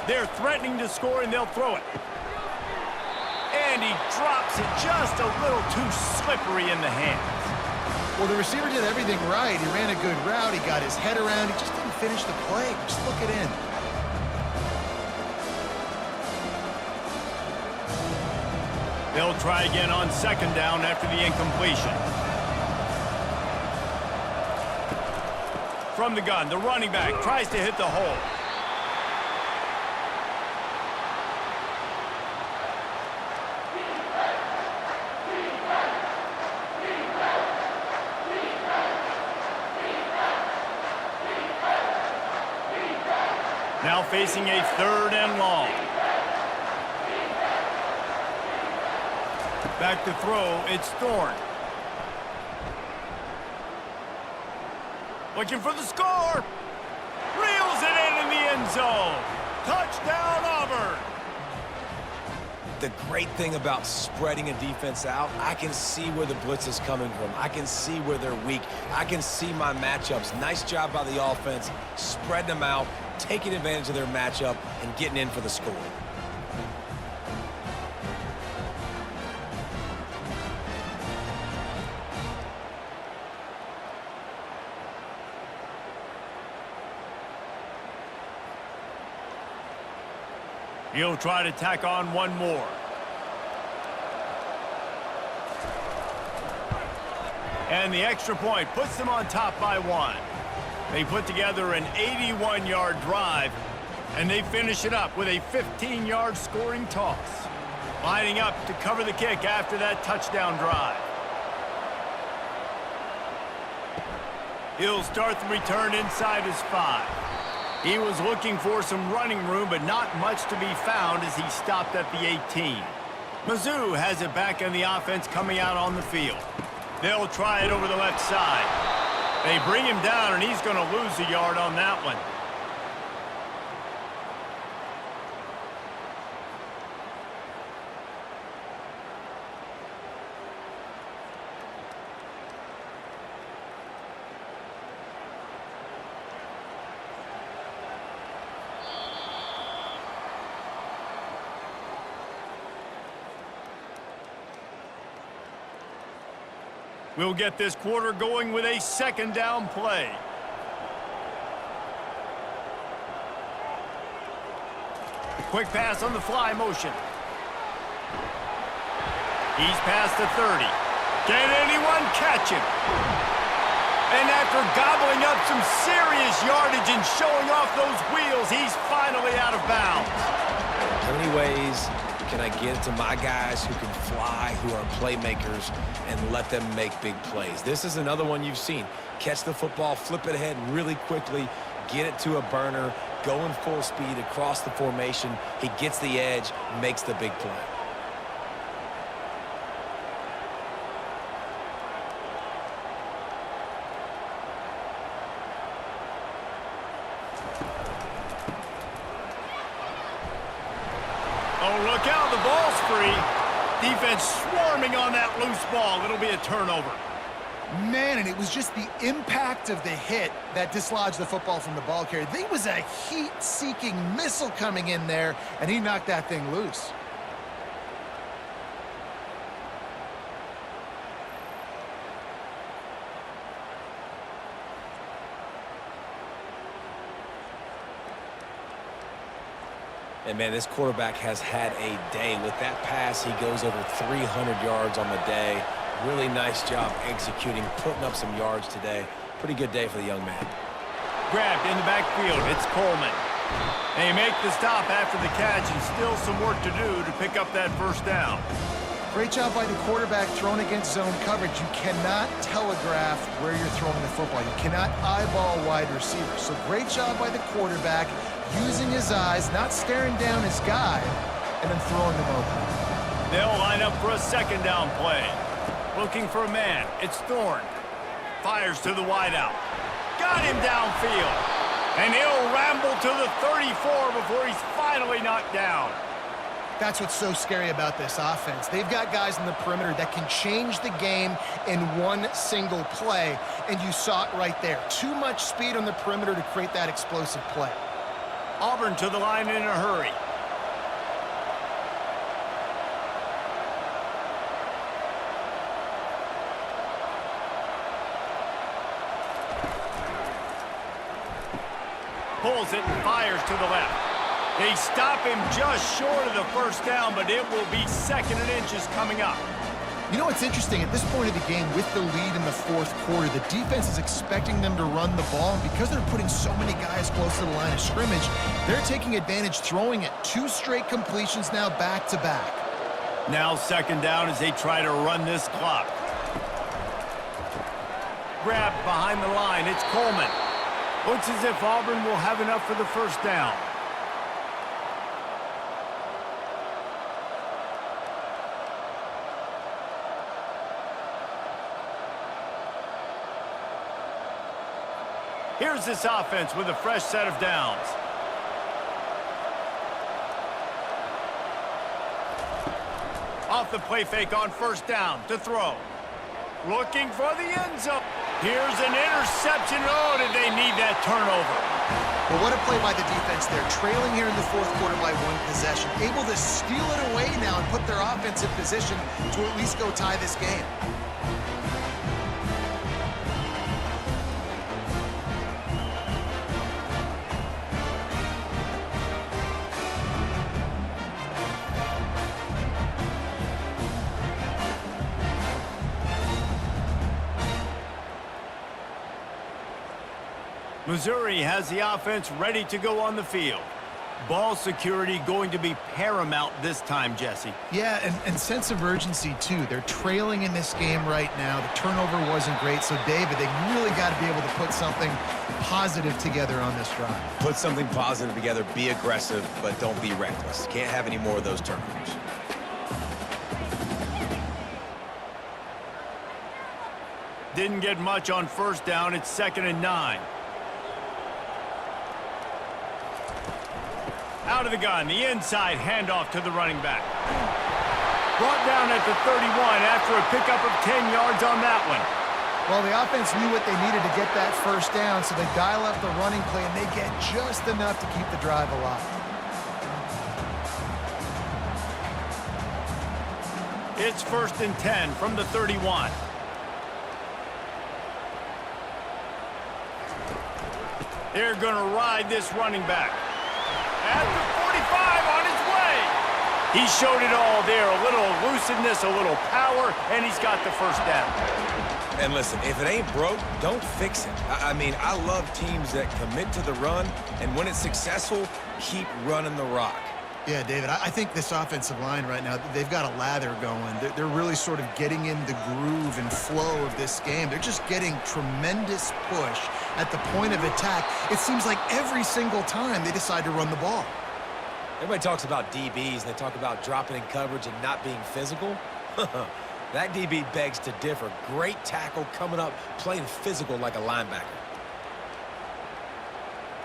They're threatening to score, and they'll throw it. And he drops it just a little too slippery in the hands. Well, the receiver did everything right. He ran a good route. He got his head around. He just didn't finish the play. Just look it in. They'll try again on second down after the incompletion. From the gun, the running back tries to hit the hole. Now facing a 3rd and long. Back to throw, it's Thorne. Looking for the score. Reels it in the end zone. Touchdown, Auburn. The great thing about spreading a defense out, I can see where the blitz is coming from. I can see where they're weak. I can see my matchups. Nice job by the offense, spreading them out, taking advantage of their matchup, and getting in for the score. He'll try to tack on one more. And the extra point puts them on top by 1. They put together an 81-yard drive, and they finish it up with a 15-yard scoring toss. Lining up to cover the kick after that touchdown drive. He'll start the return inside his 5. He was looking for some running room, but not much to be found as he stopped at the 18. Mizzou has it back in the offense coming out on the field. They'll try it over the left side. They bring him down, and he's going to lose a yard on that one. We'll get this quarter going with a 2nd down play. Quick pass on the fly motion. He's past the 30. Can anyone catch him? And after gobbling up some serious yardage and showing off those wheels, he's finally out of bounds. How many ways can I get it to my guys who can fly, who are playmakers, and let them make big plays? This is another one you've seen. Catch the football, flip it ahead really quickly, get it to a burner, going full speed across the formation. He gets the edge, makes the big play. Oh, look out, the ball's free. Defense swarming on that loose ball. It'll be a turnover. Man, and it was just the impact of the hit that dislodged the football from the ball carrier. There was a heat-seeking missile coming in there, and he knocked that thing loose. And, man, this quarterback has had a day. With that pass, he goes over 300 yards on the day. Really nice job executing, putting up some yards today. Pretty good day for the young man. Grabbed in the backfield. It's Coleman. They make the stop after the catch, and still some work to do to pick up that 1st down. Great job by the quarterback thrown against zone coverage. You cannot telegraph where you're throwing the football. You cannot eyeball wide receivers. So great job by the quarterback using his eyes, not staring down his guy, and then throwing them open. They'll line up for a 2nd down play. Looking for a man. It's Thorne. Fires to the wideout. Got him downfield. And he'll ramble to the 34 before he's finally knocked down. That's what's so scary about this offense. They've got guys in the perimeter that can change the game in one single play, and you saw it right there. Too much speed on the perimeter to create that explosive play. Auburn to the line in a hurry. Pulls it and fires to the left. They stop him just short of the first down, but it will be 2nd and inches coming up. You know what's interesting? At this point of the game, with the lead in the 4th quarter, the defense is expecting them to run the ball, and because they're putting so many guys close to the line of scrimmage, they're taking advantage, throwing it. 2 straight completions now back-to-back. Now 2nd down as they try to run this clock. Grabbed behind the line. It's Coleman. Looks as if Auburn will have enough for the first down. Here's this offense with a fresh set of downs. Off the play fake on 1st down to throw. Looking for the end zone. Here's an interception. Oh, did they need that turnover? Well, what a play by the defense there. Trailing here in the 4th quarter by 1 possession. Able to steal it away now and put their offense in position to at least go tie this game. Missouri has the offense ready to go on the field. Ball security going to be paramount this time, Jesse. Yeah, and sense of urgency, too. They're trailing in this game right now. The turnover wasn't great, so, David, they really got to be able to put something positive together on this drive. Put something positive together, be aggressive, but don't be reckless. Can't have any more of those turnovers. Didn't get much on 1st down. It's 2nd and 9. Out of the gun, the inside handoff to the running back. Brought down at the 31 after a pickup of 10 yards on that one. Well, the offense knew what they needed to get that first down, so they dial up the running play, and they get just enough to keep the drive alive. It's 1st and 10 from the 31. They're going to ride this running back. At the 45 on his way. He showed it all there. A little elusiveness, a little power, and he's got the first down. And listen, if it ain't broke, don't fix it. I mean, I love teams that commit to the run, and when it's successful, keep running the rock. Yeah, David, I think this offensive line right now, they've got a lather going. They're really sort of getting in the groove and flow of this game. They're just getting tremendous push at the point of attack. It seems like every single time they decide to run the ball. Everybody talks about DBs, and they talk about dropping in coverage and not being physical. That DB begs to differ. Great tackle coming up, playing physical like a linebacker.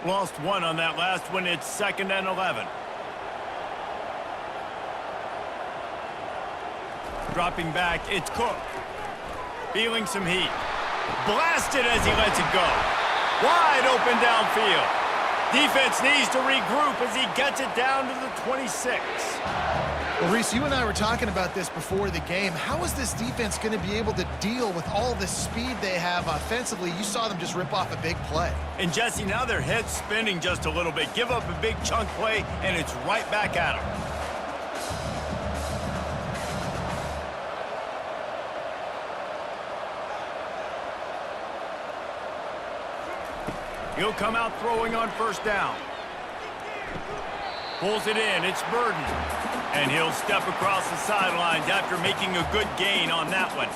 Lost 1 on that last one. It's 2nd and 11. Dropping back, it's Cook. Feeling some heat. Blasted as he lets it go. Wide open downfield. Defense needs to regroup as he gets it down to the 26. Well, Reese, you and I were talking about this before the game. How is this defense going to be able to deal with all the speed they have offensively? You saw them just rip off a big play. And, Jesse, now their head's spinning just a little bit. Give up a big chunk play, and it's right back at them. He'll come out throwing on 1st down. Pulls it in. It's Burden. And he'll step across the sidelines after making a good gain on that one.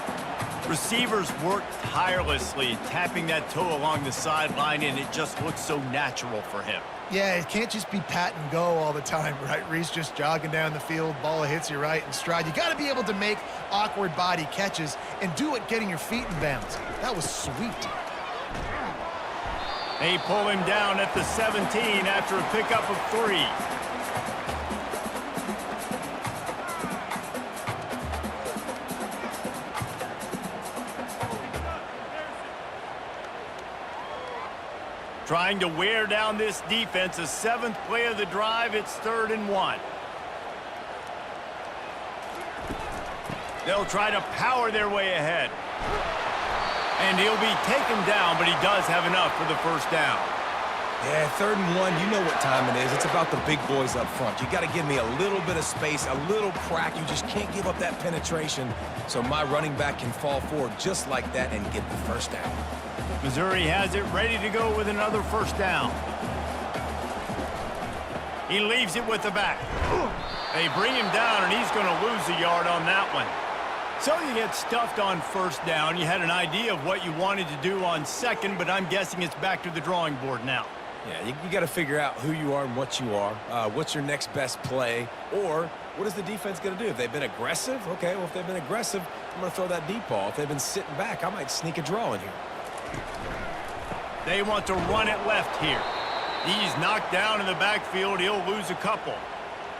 Receivers work tirelessly, tapping that toe along the sideline, and it just looks so natural for him. Yeah, it can't just be pat and go all the time, right? Reese just jogging down the field, ball hits you right in stride. You got to be able to make awkward body catches and do it getting your feet in bounds. That was sweet. They pull him down at the 17 after a pickup of 3. Trying to wear down this defense. A 7th play of the drive. It's 3rd and 1. They'll try to power their way ahead. And he'll be taken down, but he does have enough for the first down. Yeah, 3rd and 1, you know what time it is. It's about the big boys up front. You got to give me a little bit of space, a little crack. You just can't give up that penetration so my running back can fall forward just like that and get the first down. Missouri has it ready to go with another first down. He leaves it with the back. They bring him down, and he's going to lose a yard on that one. So you get stuffed on first down. You had an idea of what you wanted to do on second, but I'm guessing it's back to the drawing board now. Yeah, you got to figure out who you are and what you are. What's your next best play? Or what is the defense going to do? If they've been aggressive, okay, well, if they've been aggressive, I'm going to throw that deep ball. If they've been sitting back, I might sneak a draw in here. They want to run it left here. He's knocked down in the backfield. He'll lose a couple.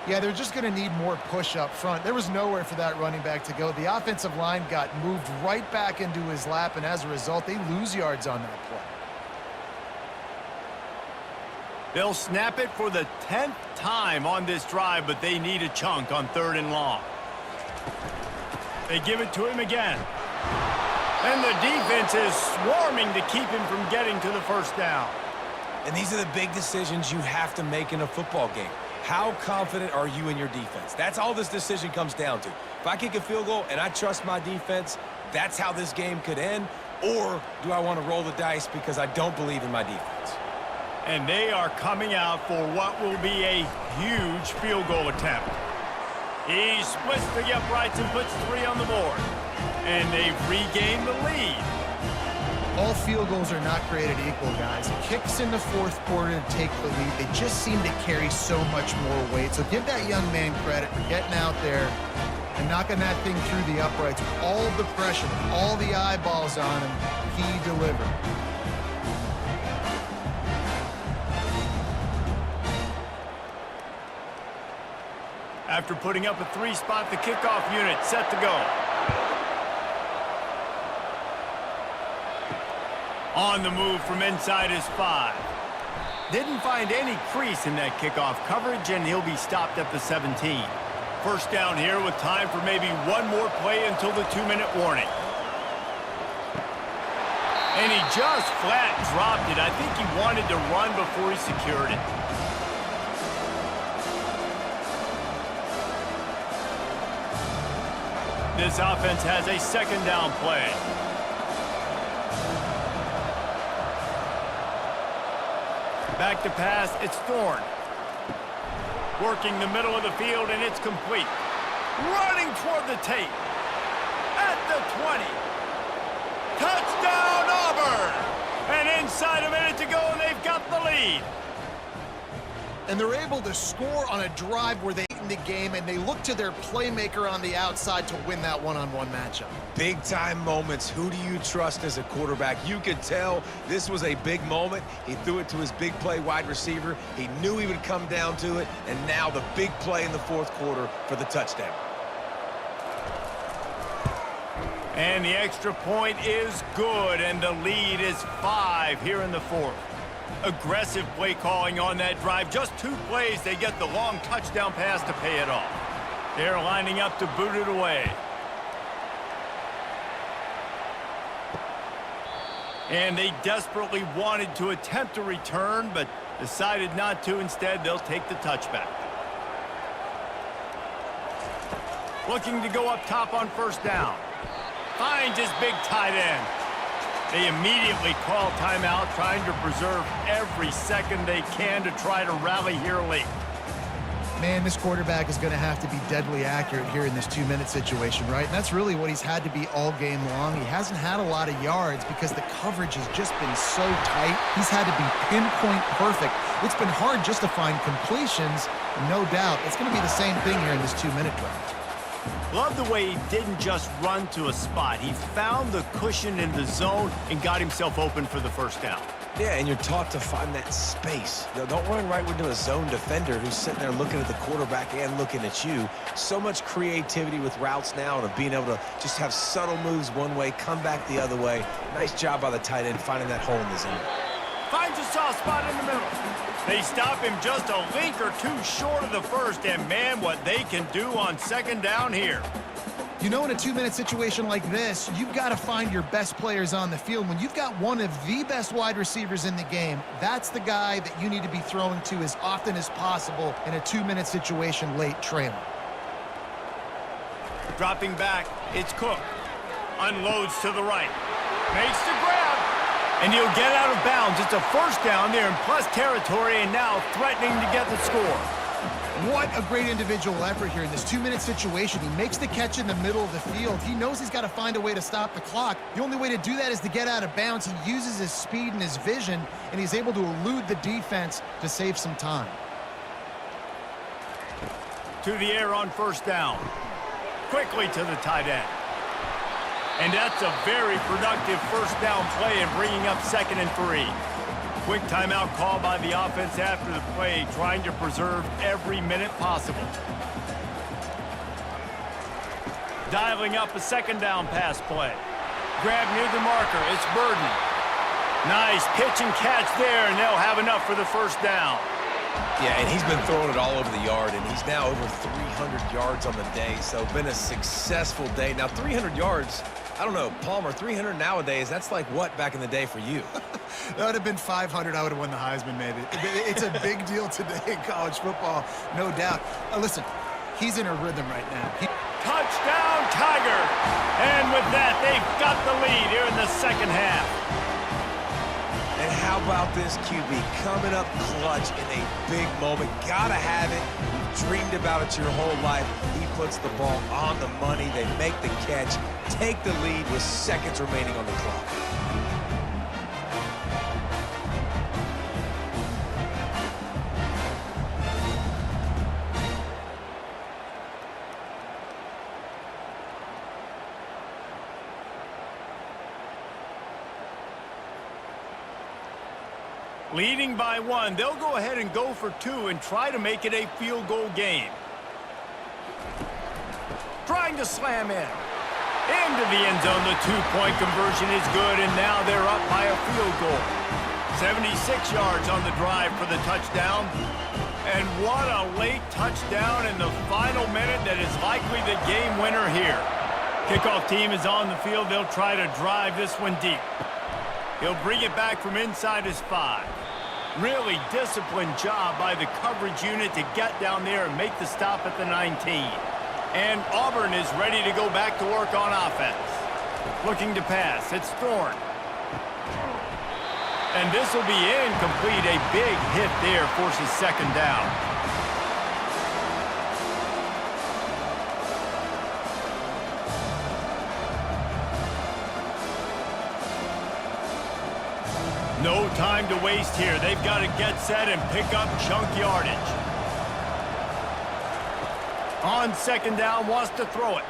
Yeah, they're just going to need more push up front. There was nowhere for that running back to go. The offensive line got moved right back into his lap, and as a result, they lose yards on that play. They'll snap it for the 10th time on this drive, but they need a chunk on 3rd and long. They give it to him again. And the defense is swarming to keep him from getting to the first down. And these are the big decisions you have to make in a football game. How confident are you in your defense? That's all this decision comes down to. If I kick a field goal and I trust my defense, that's how this game could end. Or do I want to roll the dice because I don't believe in my defense? And they are coming out for what will be a huge field goal attempt. He splits the uprights and puts 3 on the board. And they've regained the lead. All field goals are not created equal, guys. Kicks in the 4th quarter to take the lead. They just seem to carry so much more weight. So give that young man credit for getting out there and knocking that thing through the uprights with all the pressure, all the eyeballs on him. He delivered. After putting up a 3-spot, the kickoff unit set to go. On the move from inside his 5. Didn't find any crease in that kickoff coverage, and he'll be stopped at the 17. First down here with time for maybe one more play until the 2-minute warning. And he just flat dropped it. I think he wanted to run before he secured it. This offense has a 2nd down play. Back to pass, it's Thorne. Working the middle of the field, and it's complete. Running toward the tape. At the 20. Touchdown, Auburn! And inside a minute to go, and they've got the lead. And they're able to score on a drive where they in the game, and they look to their playmaker on the outside to win that one-on-one matchup. Big-time moments. Who do you trust as a quarterback? You could tell this was a big moment. He threw it to his big play wide receiver. He knew he would come down to it, and now the big play in the 4th quarter for the touchdown. And the extra point is good, and the lead is 5 here in the 4th. Aggressive play calling on that drive. Just 2 plays, they get the long touchdown pass to pay it off. They're lining up to boot it away. And they desperately wanted to attempt a return, but decided not to. Instead, they'll take the touchback. Looking to go up top on first down. Finds his big tight end. They immediately call timeout, trying to preserve every second they can to try to rally here late. Man, this quarterback is going to have to be deadly accurate here in this 2-minute situation, right? And that's really what he's had to be all game long. He hasn't had a lot of yards because the coverage has just been so tight. He's had to be pinpoint perfect. It's been hard just to find completions. No doubt, it's going to be the same thing here in this 2-minute drive. Love the way he didn't just run to a spot. He found the cushion in the zone and got himself open for the first down. Yeah, and you're taught to find that space. Don't run right into a zone defender who's sitting there looking at the quarterback and looking at you. So much creativity with routes now and of being able to just have subtle moves one way, come back the other way. Nice job by the tight end finding that hole in the zone. Finds a soft spot in the middle. They stop him just a link or two short of the first, and man, what they can do on second down here. You know, in a 2-minute situation like this, you've got to find your best players on the field. When you've got one of the best wide receivers in the game, that's the guy that you need to be throwing to as often as possible in a 2-minute situation late trailing. Dropping back, it's Cook. Unloads to the right. Makes the grab. And he'll get out of bounds. It's a first down there in plus territory and now threatening to get the score. What a great individual effort here in this 2-minute situation. He makes the catch in the middle of the field. He knows he's got to find a way to stop the clock. The only way to do that is to get out of bounds. He uses his speed and his vision, and he's able to elude the defense to save some time. To the air on first down. Quickly to the tight end. And that's a very productive first down play and bringing up 2nd and 3. Quick timeout call by the offense after the play, trying to preserve every minute possible. Dialing up a 2nd down pass play. Grab near the marker, it's Burden. Nice pitch and catch there, and they'll have enough for the first down. Yeah, and he's been throwing it all over the yard, and he's now over 300 yards on the day, so been a successful day. Now, 300 yards, I don't know, Palmer, 300 nowadays, that's like what back in the day for you? That would have been 500. I would have won the Heisman, maybe. It's a big deal today in college football, no doubt. Listen, he's in a rhythm right now. Touchdown, Tiger! And with that, they've got the lead here in the second half. And how about this QB coming up clutch in a big moment? Gotta have it. You've dreamed about it your whole life. He puts the ball on the money. They make the catch, take the lead with seconds remaining on the clock. Leading by 1, they'll go ahead and go for 2 and try to make it a field goal game. Trying to slam in. Into the end zone, the 2-point conversion is good, and now they're up by a field goal. 76 yards on the drive for the touchdown. And what a late touchdown in the final minute that is likely the game winner here. Kickoff team is on the field. They'll try to drive this one deep. He'll bring it back from inside his 5. Really disciplined job by the coverage unit to get down there and make the stop at the 19. And Auburn is ready to go back to work on offense. Looking to pass, it's Thorne. And this will be incomplete. A big hit there forces 2nd down. No time to waste here. They've got to get set and pick up chunk yardage. On 2nd down, wants to throw it.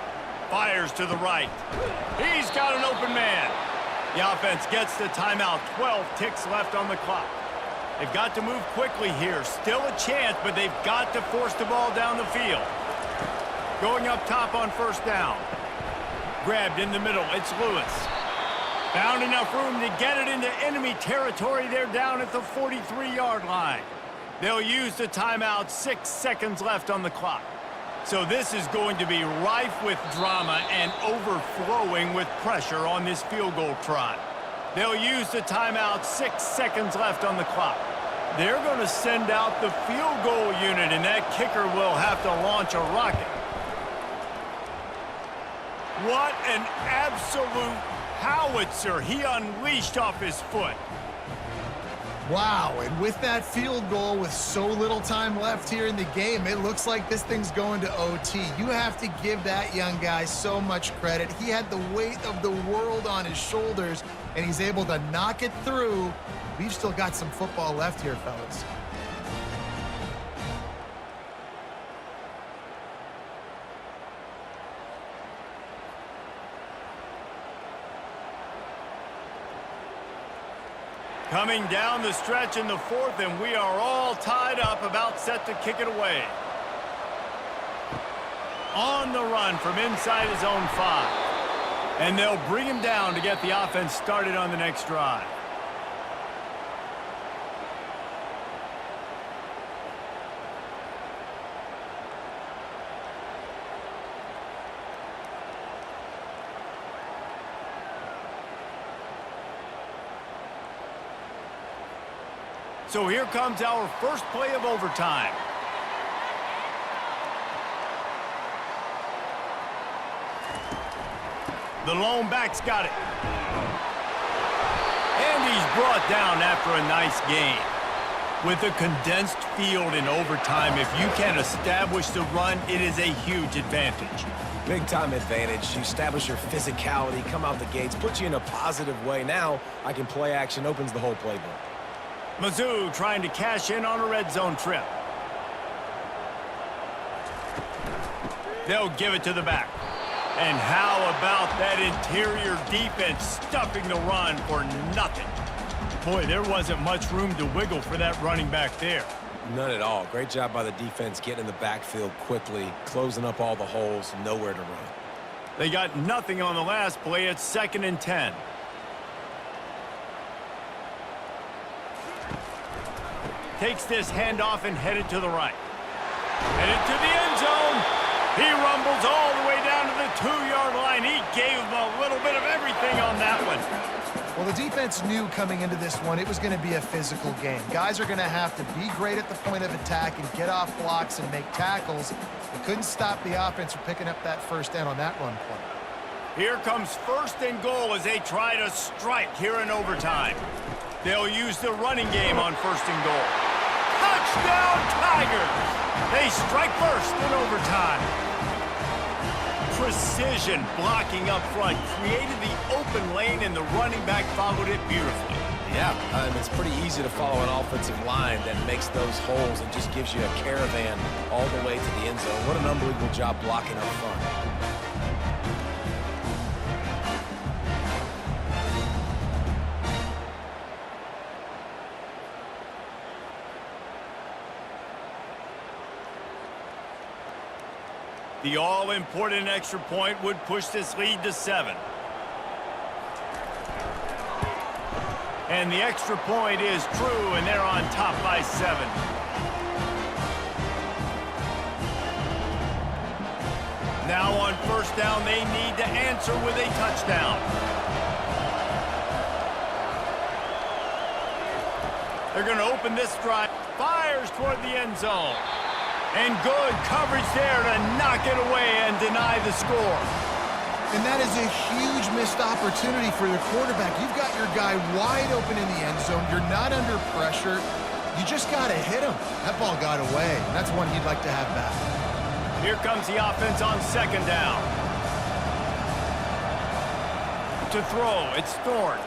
Fires to the right. He's got an open man. The offense gets the timeout. 12 ticks left on the clock. They've got to move quickly here. Still a chance, but they've got to force the ball down the field. Going up top on first down. Grabbed in the middle. It's Lewis. Found enough room to get it into enemy territory. They're down at the 43-yard line. They'll use the timeout. 6 seconds left on the clock. So this is going to be rife with drama and overflowing with pressure on this field goal try. They'll use the timeout. 6 seconds left on the clock. They're going to send out the field goal unit, and that kicker will have to launch a rocket. What an absolute howitzer he unleashed off his foot. Wow, and with that field goal with so little time left here in the game, it looks like this thing's going to OT. You have to give that young guy so much credit. He had the weight of the world on his shoulders, and he's able to knock it through. We've still got some football left here, fellas. Coming down the stretch in the 4th, and we are all tied up, about set to kick it away. On the run from inside his own 5. And they'll bring him down to get the offense started on the next drive. So here comes our first play of overtime. The lone back's got it. And he's brought down after a nice gain. With a condensed field in overtime, if you can establish the run, it is a huge advantage. Big-time advantage. You establish your physicality, come out the gates, put you in a positive way. Now, I can play action, opens the whole playbook. Mizzou trying to cash in on a red zone trip. They'll give it to the back. And how about that interior defense stuffing the run for nothing? Boy, there wasn't much room to wiggle for that running back there. None at all. Great job by the defense getting in the backfield quickly, closing up all the holes, nowhere to run. They got nothing on the last play. It's 2nd and 10. Takes this handoff and headed to the right. Headed to the end zone. He rumbles all the way down to the 2-yard line. He gave him a little bit of everything on that one. Well, the defense knew coming into this one it was going to be a physical game. Guys are going to have to be great at the point of attack and get off blocks and make tackles. They couldn't stop the offense from picking up that first down on that run play. Here comes 1st and goal as they try to strike here in overtime. They'll use the running game on 1st and goal. Touchdown, Tigers! They strike first in overtime. Precision blocking up front created the open lane, and the running back followed it beautifully. Yeah, it's pretty easy to follow an offensive line that makes those holes and just gives you a caravan all the way to the end zone. What an unbelievable job blocking up front. The all-important extra point would push this lead to 7. And the extra point is true, and they're on top by 7. Now on 1st down, they need to answer with a touchdown. They're going to open this drive. Fires toward the end zone. And good coverage there to knock it away and deny the score. And that is a huge missed opportunity for the quarterback. You've got your guy wide open in the end zone. You're not under pressure. You just got to hit him. That ball got away. That's one he'd like to have back. Here comes the offense on 2nd down. To throw, it's Thorne.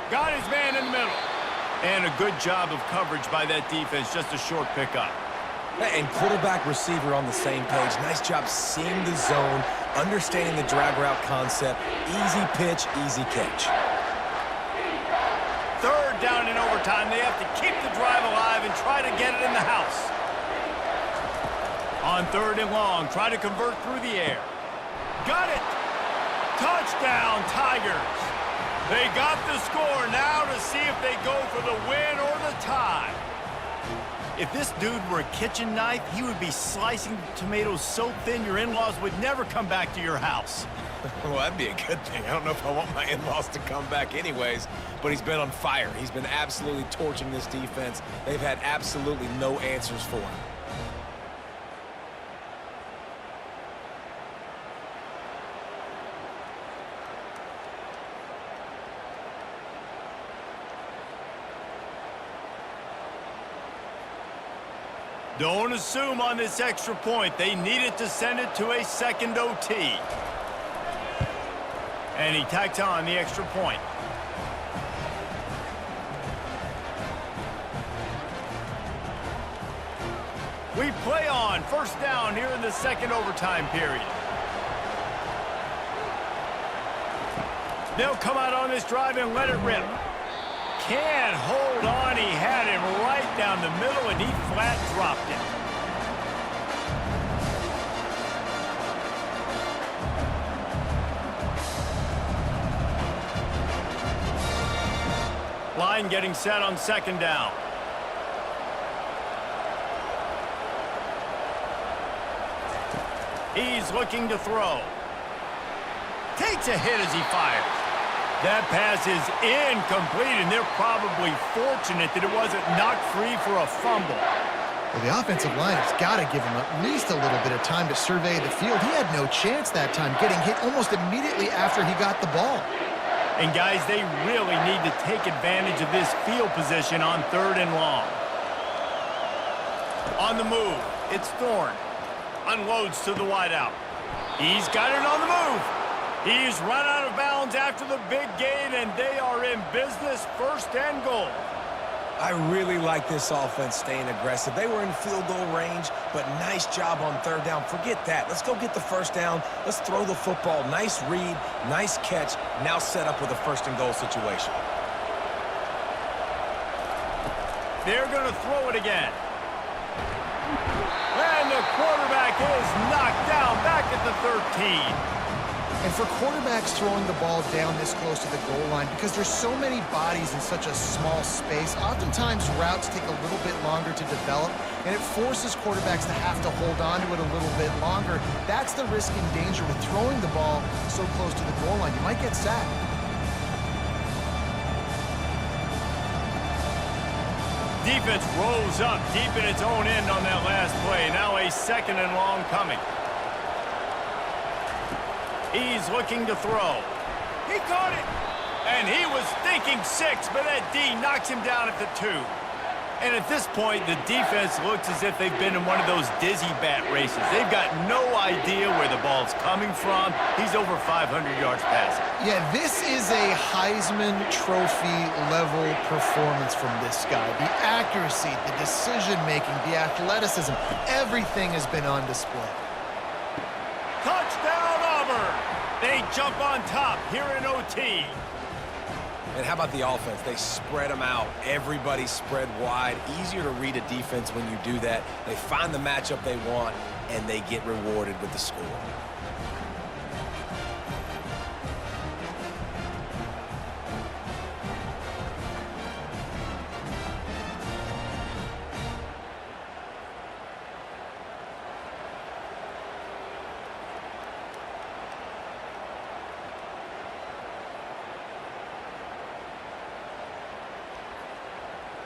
Got his man in the middle. And a good job of coverage by that defense, just a short pickup. And quarterback receiver on the same page. Nice job seeing the zone, understanding the drag route concept. Easy pitch, easy catch. 3rd down in overtime. They have to keep the drive alive and try to get it in the house. On 3rd and long, try to convert through the air. Got it. Touchdown, Tigers. They got the score. Now to see if they go for the win or the tie. If this dude were a kitchen knife, he would be slicing tomatoes so thin your in-laws would never come back to your house. Well, that'd be a good thing. I don't know if I want my in-laws to come back anyways, but he's been on fire. He's been absolutely torching this defense. They've had absolutely no answers for him. Don't assume on this extra point. They needed to send it to a 2nd OT. And he tacked on the extra point. We play on 1st down here in the 2nd overtime period. They'll come out on this drive and let it rip. Can't hold on. He had him right down the middle, and he flat dropped it. Line getting set on 2nd down. He's looking to throw. Takes a hit as he fires. That pass is incomplete, and they're probably fortunate that it wasn't knocked free for a fumble. Well, the offensive line has got to give him at least a little bit of time to survey the field. He had no chance that time, getting hit almost immediately after he got the ball. And, guys, they really need to take advantage of this field position on 3rd and long. On the move, it's Thorne. Unloads to the wideout. He's got it on the move. He's run out of bounds after the big gain, and they are in business, 1st and goal. I really like this offense staying aggressive. They were in field goal range, but nice job on 3rd down. Forget that. Let's go get the 1st down. Let's throw the football. Nice read, nice catch. Now set up with a 1st and goal situation. They're going to throw it again. And the quarterback is knocked down back at the 13. And for quarterbacks throwing the ball down this close to the goal line, because there's so many bodies in such a small space, oftentimes routes take a little bit longer to develop, and it forces quarterbacks to have to hold on to it a little bit longer. That's the risk and danger with throwing the ball so close to the goal line. You might get sacked. Defense rolls up deep in its own end on that last play. Now a 2nd and long coming. He's looking to throw. He caught it. And he was thinking 6, but that D knocks him down at the 2. And at this point, the defense looks as if they've been in one of those dizzy bat races. They've got no idea where the ball's coming from. He's over 500 yards passing. Yeah, this is a Heisman Trophy level performance from this guy. The accuracy, the decision-making, the athleticism, everything has been on display. Touchdown, Auburn! They jump on top here in OT. And how about the offense? They spread them out. Everybody spread wide. Easier to read a defense when you do that. They find the matchup they want, and they get rewarded with the score.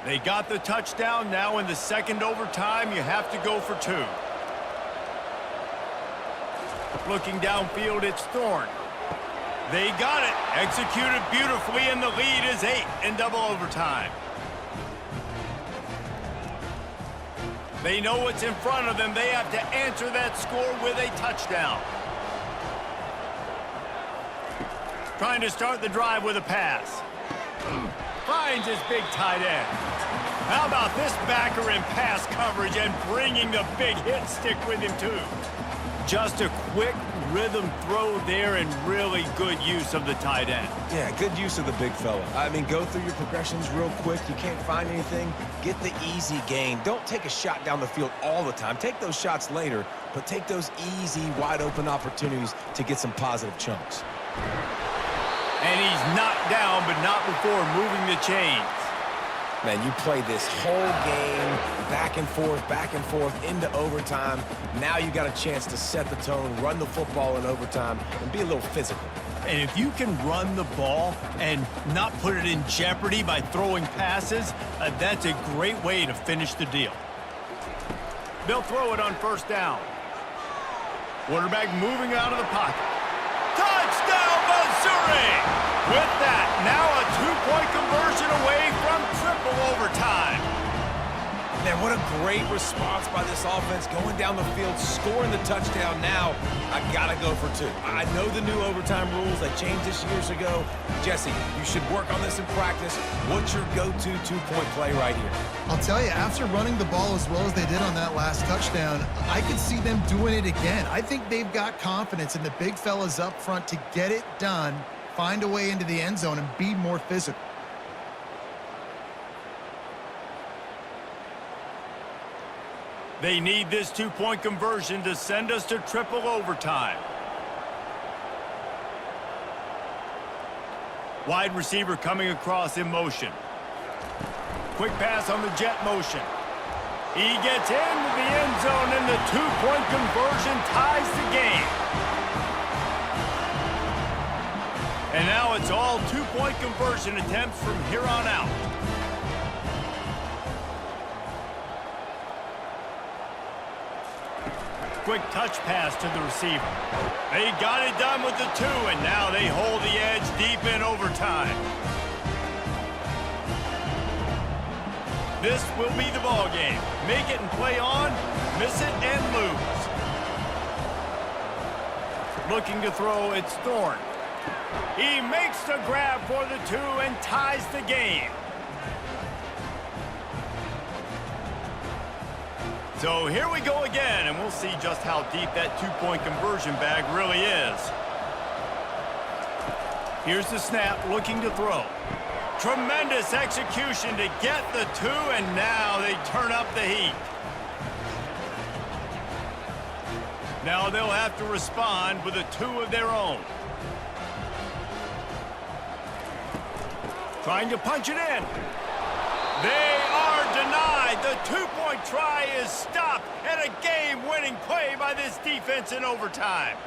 They got the touchdown. Now in the 2nd overtime, you have to go for 2. Looking downfield, it's Thorne. They got it. Executed beautifully, and the lead is 8 in double overtime. They know what's in front of them. They have to answer that score with a touchdown. Trying to start the drive with a pass. Finds his big tight end. How about this backer in pass coverage and bringing the big hit stick with him, too? Just a quick rhythm throw there and really good use of the tight end. Yeah, good use of the big fella. I mean, go through your progressions real quick. You can't find anything. Get the easy gain. Don't take a shot down the field all the time. Take those shots later, but take those easy, wide-open opportunities to get some positive chunks. And he's knocked down, but not before moving the chains. Man, you play this whole game back and forth into overtime. Now you got a chance to set the tone, run the football in overtime, and be a little physical. And if you can run the ball and not put it in jeopardy by throwing passes, that's a great way to finish the deal. They'll throw it on 1st down. Quarterback moving out of the pocket. Touchdown, Missouri! With that, now a 2-point conversion away from triple overtime. Man, what a great response by this offense, going down the field, scoring the touchdown. Now, I gotta go for 2. I know the new overtime rules, they changed this years ago. Jesse, you should work on this in practice. What's your go-to 2-point play right here? I'll tell you, after running the ball as well as they did on that last touchdown, I could see them doing it again. I think they've got confidence in the big fellas up front to get it done, find a way into the end zone, and be more physical. They need this 2-point conversion to send us to triple overtime. Wide receiver coming across in motion. Quick pass on the jet motion. He gets into the end zone, and the 2-point conversion ties the game. And now it's all two-point conversion attempts from here on out. Quick touch pass to the receiver. They got it done with the 2, and now they hold the edge deep in overtime. This will be the ball game. Make it and play on, miss it and lose. Looking to throw, it's Thorne. He makes the grab for the 2 and ties the game. So here we go again, and we'll see just how deep that two-point conversion bag really is. Here's the snap, looking to throw. Tremendous execution to get the 2, and now they turn up the heat. Now they'll have to respond with a 2 of their own. Trying to punch it in. They are denied. The two-point try is stopped, and a game-winning play by this defense in overtime.